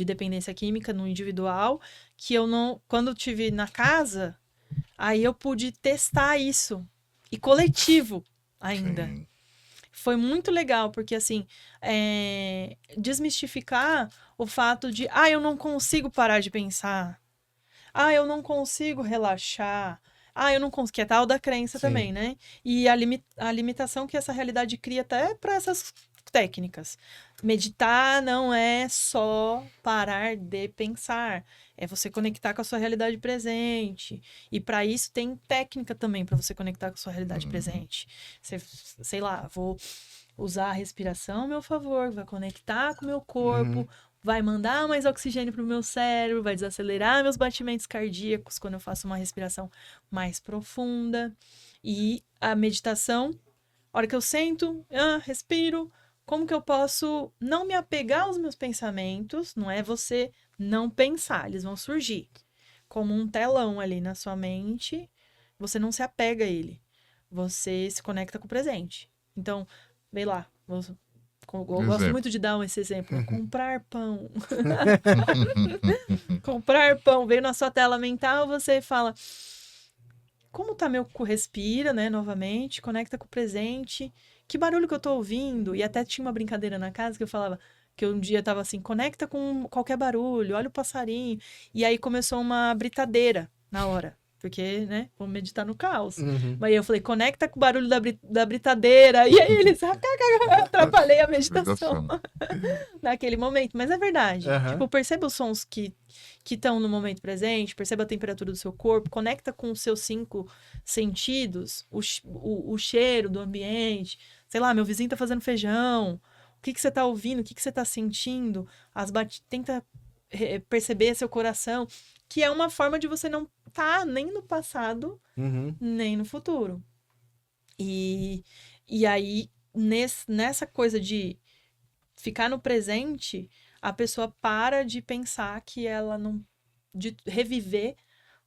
dependência química no individual, que eu não. Quando eu tive na casa, aí eu pude testar isso. E coletivo ainda. Sim. Foi muito legal, porque assim, desmistificar o fato de, eu não consigo parar de pensar. Eu não consigo relaxar. Eu não consigo. Que é tal da crença Sim. também, né? E a limitação que essa realidade cria até para essas técnicas. Meditar não é só parar de pensar. É você conectar com a sua realidade presente. E para isso tem técnica também para você conectar com a sua realidade presente. Sei lá, vou usar a respiração a meu favor, vai conectar com o meu corpo, vai mandar mais oxigênio para o meu cérebro, vai desacelerar meus batimentos cardíacos quando eu faço uma respiração mais profunda. E a meditação, a hora que eu sento, respiro, como que eu posso não me apegar aos meus pensamentos? Não é você não pensar, eles vão surgir como um telão ali na sua mente. Você não se apega a ele, você se conecta com o presente. Então, vê lá, eu gosto muito de dar esse exemplo. Comprar pão. Comprar pão. Veio na sua tela mental, você fala... Como tá meu... Respira, né, novamente. Conecta com o presente. Que barulho que eu tô ouvindo? E até tinha uma brincadeira na casa que eu falava... Que um dia tava assim... Conecta com qualquer barulho. Olha o passarinho. E aí começou uma britadeira na hora. Porque, né, vamos meditar no caos. Mas aí eu falei, conecta com o barulho da britadeira. E aí eles, atrapalhei a meditação naquele momento. Mas é verdade. Tipo, perceba os sons que estão no momento presente, perceba a temperatura do seu corpo, conecta com os seus 5 sentidos, o cheiro do ambiente. Sei lá, meu vizinho tá fazendo feijão. O que você tá ouvindo? O que você tá sentindo? Tenta perceber seu coração, que é uma forma de você não tá nem no passado, nem no futuro. E aí, nessa coisa de ficar no presente, a pessoa para de pensar que ela não... de reviver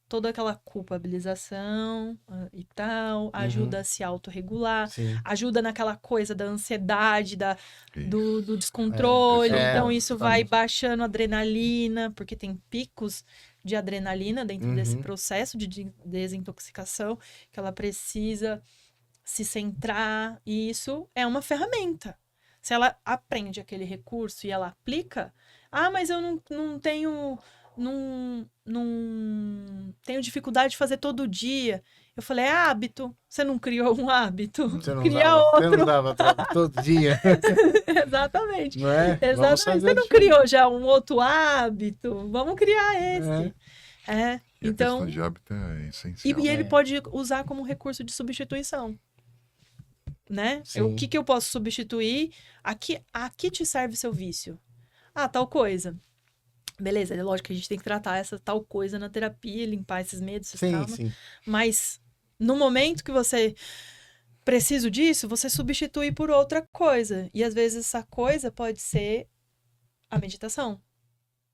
toda aquela culpabilização e tal, ajuda a se autorregular, Sim. ajuda naquela coisa da ansiedade, do Isso. descontrole. É, Então, é, isso vai totalmente. baixando a adrenalina, porque tem picos de adrenalina dentro desse Uhum. processo de desintoxicação, que ela precisa se centrar, e isso é uma ferramenta. Se ela aprende aquele recurso e ela aplica, mas eu não tenho. Não tenho dificuldade de fazer todo dia. Eu falei, é hábito. Você não criou um hábito? Cria Você não outro. dava todo dia, Exatamente. não é? Vamos Exatamente. fazer Você não diferente. criou já um outro hábito? Vamos criar esse. E a questão Então, de hábito é e essencial. ele É. pode usar como recurso de substituição, né? O Sim. que eu posso substituir? Aqui te serve seu vício. Tal coisa. Beleza, é lógico que a gente tem que tratar essa tal coisa na terapia, limpar esses medos, esses Sim, traumas. sim. Mas no momento que você precisa disso, você substitui por outra coisa. E às vezes essa coisa pode ser a meditação.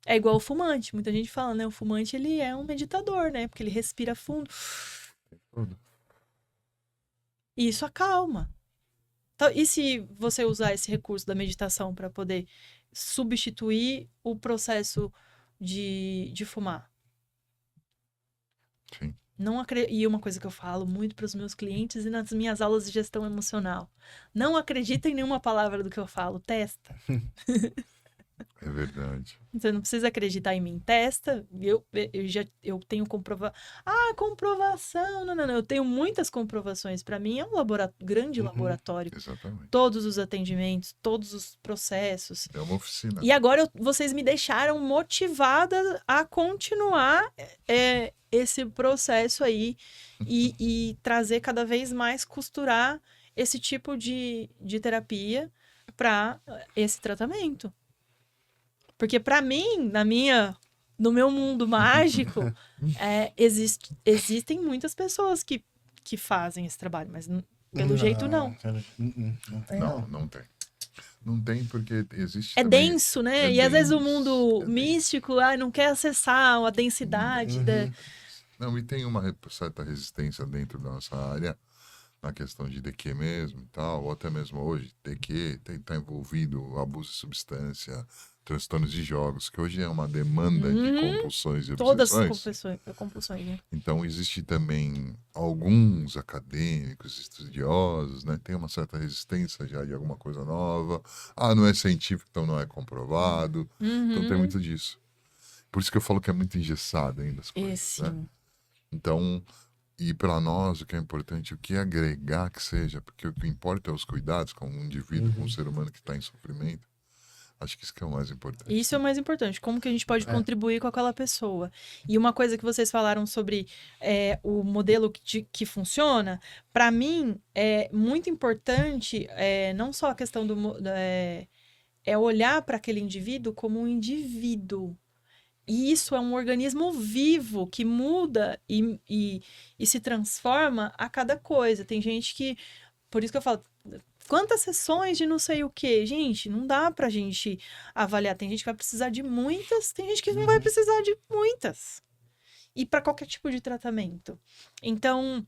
É igual o fumante. Muita gente fala, né? O fumante, ele é um meditador, né? Porque ele respira fundo. Tudo. E isso acalma. Então, e se você usar esse recurso da meditação para poder substituir o processo de fumar? Sim. E uma coisa que eu falo muito para os meus clientes e nas minhas aulas de gestão emocional. Não acredita em nenhuma palavra do que eu falo, testa. É verdade. Você não precisa acreditar em mim, testa. Eu tenho comprovação. Comprovação. Não. Eu tenho muitas comprovações. Para mim é um grande laboratório. Exatamente. Todos os atendimentos, todos os processos. É uma oficina. E agora vocês me deixaram motivada a continuar esse processo aí e trazer cada vez mais, costurar esse tipo de terapia para esse tratamento. Porque para mim, no meu mundo mágico, existem muitas pessoas que fazem esse trabalho, mas pelo jeito não. Não tem. Não tem porque existe É também... denso, né? É E às vezes o denso, mundo é denso. místico não quer acessar a densidade. Não, e tem uma certa resistência dentro da nossa área na questão de DQ mesmo e tal, ou até mesmo hoje, DQ tá envolvido abuso de substância, transtornos de jogos, que hoje é uma demanda de compulsões e Todas obsessões. compulsões, né? Então, existe também alguns acadêmicos, estudiosos, né? Tem uma certa resistência já de alguma coisa nova. Não é científico, então não é comprovado. Então, tem muito disso. Por isso que eu falo que é muito engessado ainda as coisas, né? Então, e para nós, o que é importante, o que agregar que seja, porque o que importa é os cuidados com um indivíduo, com um ser humano que está em sofrimento. Acho que isso que é o mais importante. Isso é o mais importante. Como que a gente pode contribuir com aquela pessoa? E uma coisa que vocês falaram sobre o modelo que funciona, para mim é muito importante, não só a questão é olhar para aquele indivíduo como um indivíduo. E isso é um organismo vivo que muda e se transforma a cada coisa. Tem gente que... Por isso que eu falo... Quantas sessões de não sei o quê? Gente, não dá pra gente avaliar. Tem gente que vai precisar de muitas, tem gente que não vai precisar de muitas. E para qualquer tipo de tratamento. Então,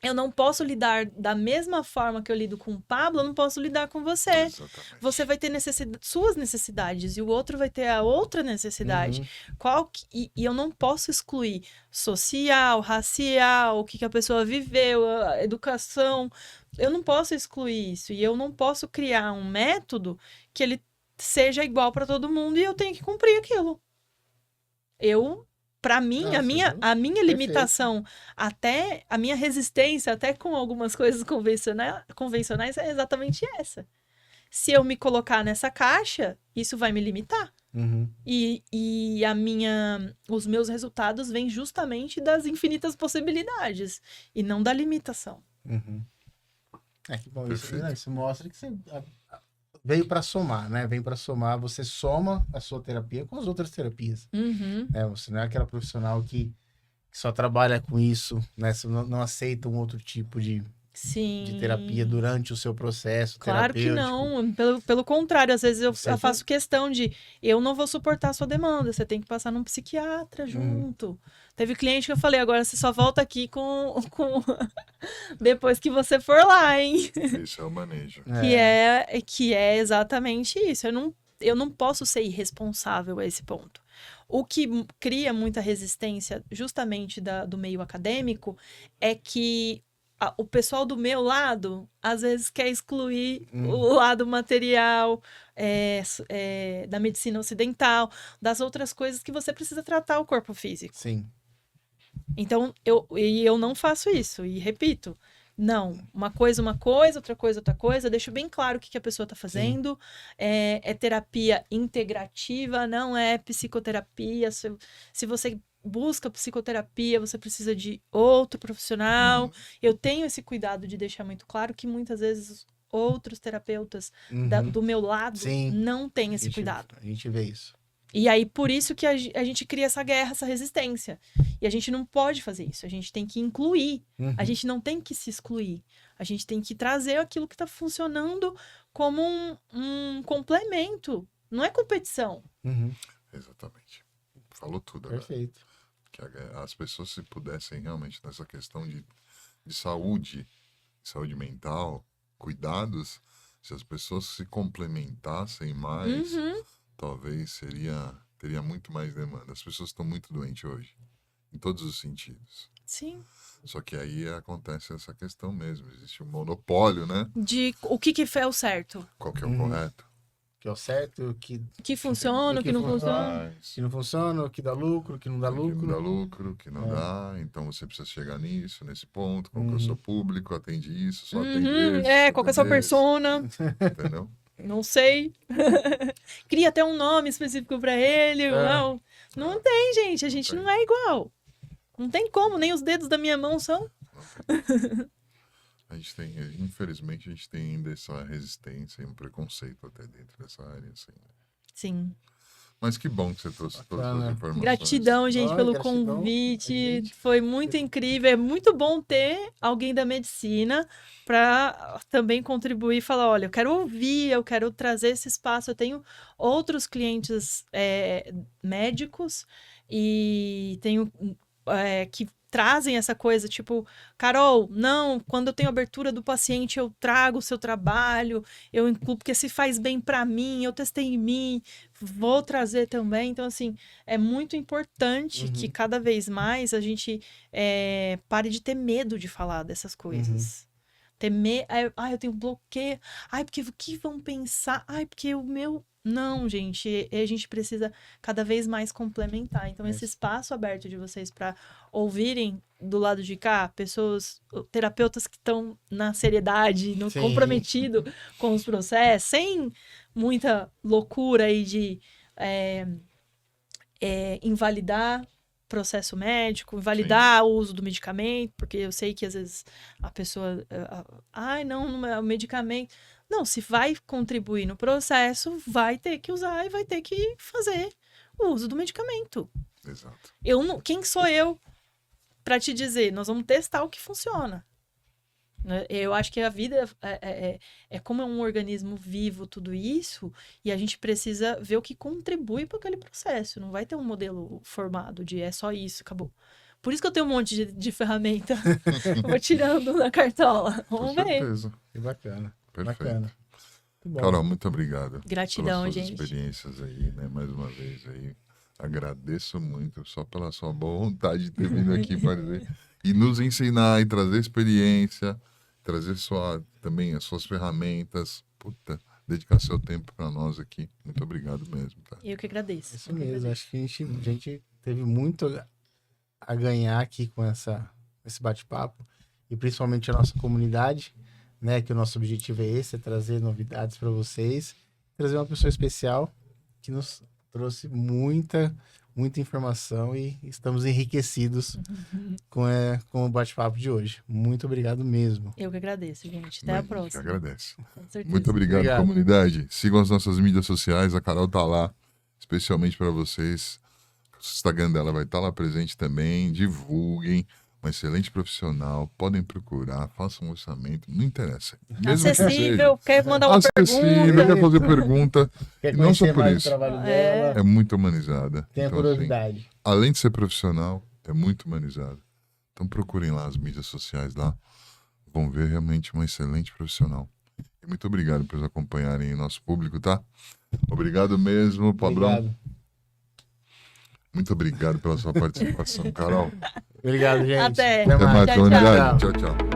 eu não posso lidar da mesma forma que eu lido com o Pablo, eu não posso lidar com você. Exatamente. Você vai ter suas necessidades e o outro vai ter a outra necessidade. E eu não posso excluir social, racial, o que a pessoa viveu, a educação. Eu não posso excluir isso. E eu não posso criar um método que ele seja igual para todo mundo e eu tenho que cumprir aquilo. Para mim, a minha limitação, até a minha resistência, até com algumas coisas convencionais, é exatamente essa. Se eu me colocar nessa caixa, isso vai me limitar. E os meus resultados vêm justamente das infinitas possibilidades e não da limitação. Que bom, isso mostra que você veio para somar, né? Vem para somar, você soma a sua terapia com as outras terapias. Você não é aquela profissional que só trabalha com isso, né? Você não aceita um outro tipo de Sim. de terapia durante o seu processo Claro que terapêutico? não. Pelo contrário, às vezes eu Você faço questão de eu não vou suportar a sua demanda, você tem que passar num psiquiatra junto. Teve cliente que eu falei, agora você só volta aqui com depois que você for lá, hein? Esse é o manejo. Que é exatamente isso. Eu não posso ser irresponsável a esse ponto. O que cria muita resistência, justamente do meio acadêmico, é que o pessoal do meu lado, às vezes, quer excluir o lado material, da medicina ocidental, das outras coisas que você precisa tratar o corpo físico. Sim. Então, eu não faço isso. E repito, não. Uma coisa, outra coisa, outra coisa. Deixo bem claro o que a pessoa está fazendo. É terapia integrativa, não é psicoterapia. Se você busca psicoterapia, você precisa de outro profissional. Eu tenho esse cuidado de deixar muito claro que muitas vezes outros terapeutas do meu lado não têm esse cuidado. A gente vê isso. E aí, por isso que a gente cria essa guerra, essa resistência. E a gente não pode fazer isso. A gente tem que incluir. A gente não tem que se excluir. A gente tem que trazer aquilo que está funcionando como um complemento. Não é competição. Exatamente. Falou tudo. Perfeito. Que as pessoas, se pudessem realmente nessa questão de saúde mental, cuidados, se as pessoas se complementassem mais, talvez teria muito mais demanda. As pessoas estão muito doentes hoje, em todos os sentidos. Sim. Só que aí acontece essa questão mesmo, existe um monopólio, né? De o que é o certo. Qual que é o correto? Que é o certo, O que funciona, o que não funciona. que não funciona, o que dá lucro, o que não dá lucro. O que não dá lucro, o que não dá. Então você precisa chegar nesse ponto. Qual que é o seu público? Atende isso, só atende esse. Qual que é a sua persona? Entendeu? Não sei. Cria até um nome específico pra ele. Não tem, gente. A gente não é igual. Não tem como, nem os dedos da minha mão são. Infelizmente, a gente tem ainda essa resistência e um preconceito até dentro dessa área, assim. Sim. Mas que bom que você trouxe todas as informações. Gratidão, gente, pelo convite. Foi muito incrível. É muito bom ter alguém da medicina para também contribuir e falar, olha, eu quero ouvir, eu quero trazer esse espaço. Eu tenho outros clientes médicos e tenho que trazem essa coisa, tipo, Carol, não, quando eu tenho abertura do paciente, eu trago o seu trabalho, eu incluo, porque se faz bem para mim, eu testei em mim, vou trazer também. Então, assim, é muito importante que cada vez mais a gente pare de ter medo de falar dessas coisas. Ter medo, eu tenho bloqueio, porque o que vão pensar? Porque o meu... Não, gente, a gente precisa cada vez mais complementar. Então, esse espaço aberto de vocês para ouvirem do lado de cá, terapeutas que estão na seriedade, no comprometido com os processos, sem muita loucura aí de invalidar processo médico, invalidar o uso do medicamento, porque eu sei que às vezes a pessoa... não é o medicamento... Não, se vai contribuir no processo, vai ter que usar e vai ter que fazer o uso do medicamento. Exato. Quem sou eu para te dizer? Nós vamos testar o que funciona. Eu acho que a vida como é um organismo vivo, tudo isso, e a gente precisa ver o que contribui para aquele processo. Não vai ter um modelo formado de só isso, acabou. Por isso que eu tenho um monte de ferramenta. Vou tirando na cartola. Vamos ver. Certeza. Que bacana. Perfeito. Bacana. Muito bom. Carol, muito obrigado. Gratidão, pelas suas gente. experiências aí, né? Mais uma vez aí. Agradeço muito só pela sua boa vontade de ter vindo aqui fazer e nos ensinar e trazer experiência, trazer também as suas ferramentas. Puta, dedicar seu tempo para nós aqui. Muito obrigado mesmo, tá? Eu que agradeço. Isso mesmo. Acho que a gente teve muito a ganhar aqui com esse bate-papo e principalmente a nossa comunidade, né? Que o nosso objetivo é esse, é trazer novidades para vocês, trazer uma pessoa especial que nos trouxe muita informação e estamos enriquecidos com o bate-papo de hoje. Muito obrigado mesmo. Eu que agradeço, gente. Até a próxima. Que agradece. Com certeza. Muito obrigado, comunidade. Sigam as nossas mídias sociais, a Carol tá lá, especialmente para vocês. O Instagram dela vai estar lá presente também. Divulguem, uma excelente profissional, podem procurar, façam um orçamento, não interessa. Mesmo que Acessível, quer mandar uma acessível, pergunta. quer fazer pergunta, Quer e não só conhecer por mais o isso. trabalho É. dela? É muito humanizada. Tem a Então, assim, curiosidade. além de ser profissional, é muito humanizada. Então procurem lá as mídias sociais lá, vão ver realmente uma excelente profissional. E muito obrigado por nos acompanharem o nosso público, tá? Obrigado mesmo, Pablão. Obrigado. Muito obrigado pela sua participação, Carol. Obrigado, gente. Até. Até mais, Tchau, comunidade. tchau. Tchau, tchau.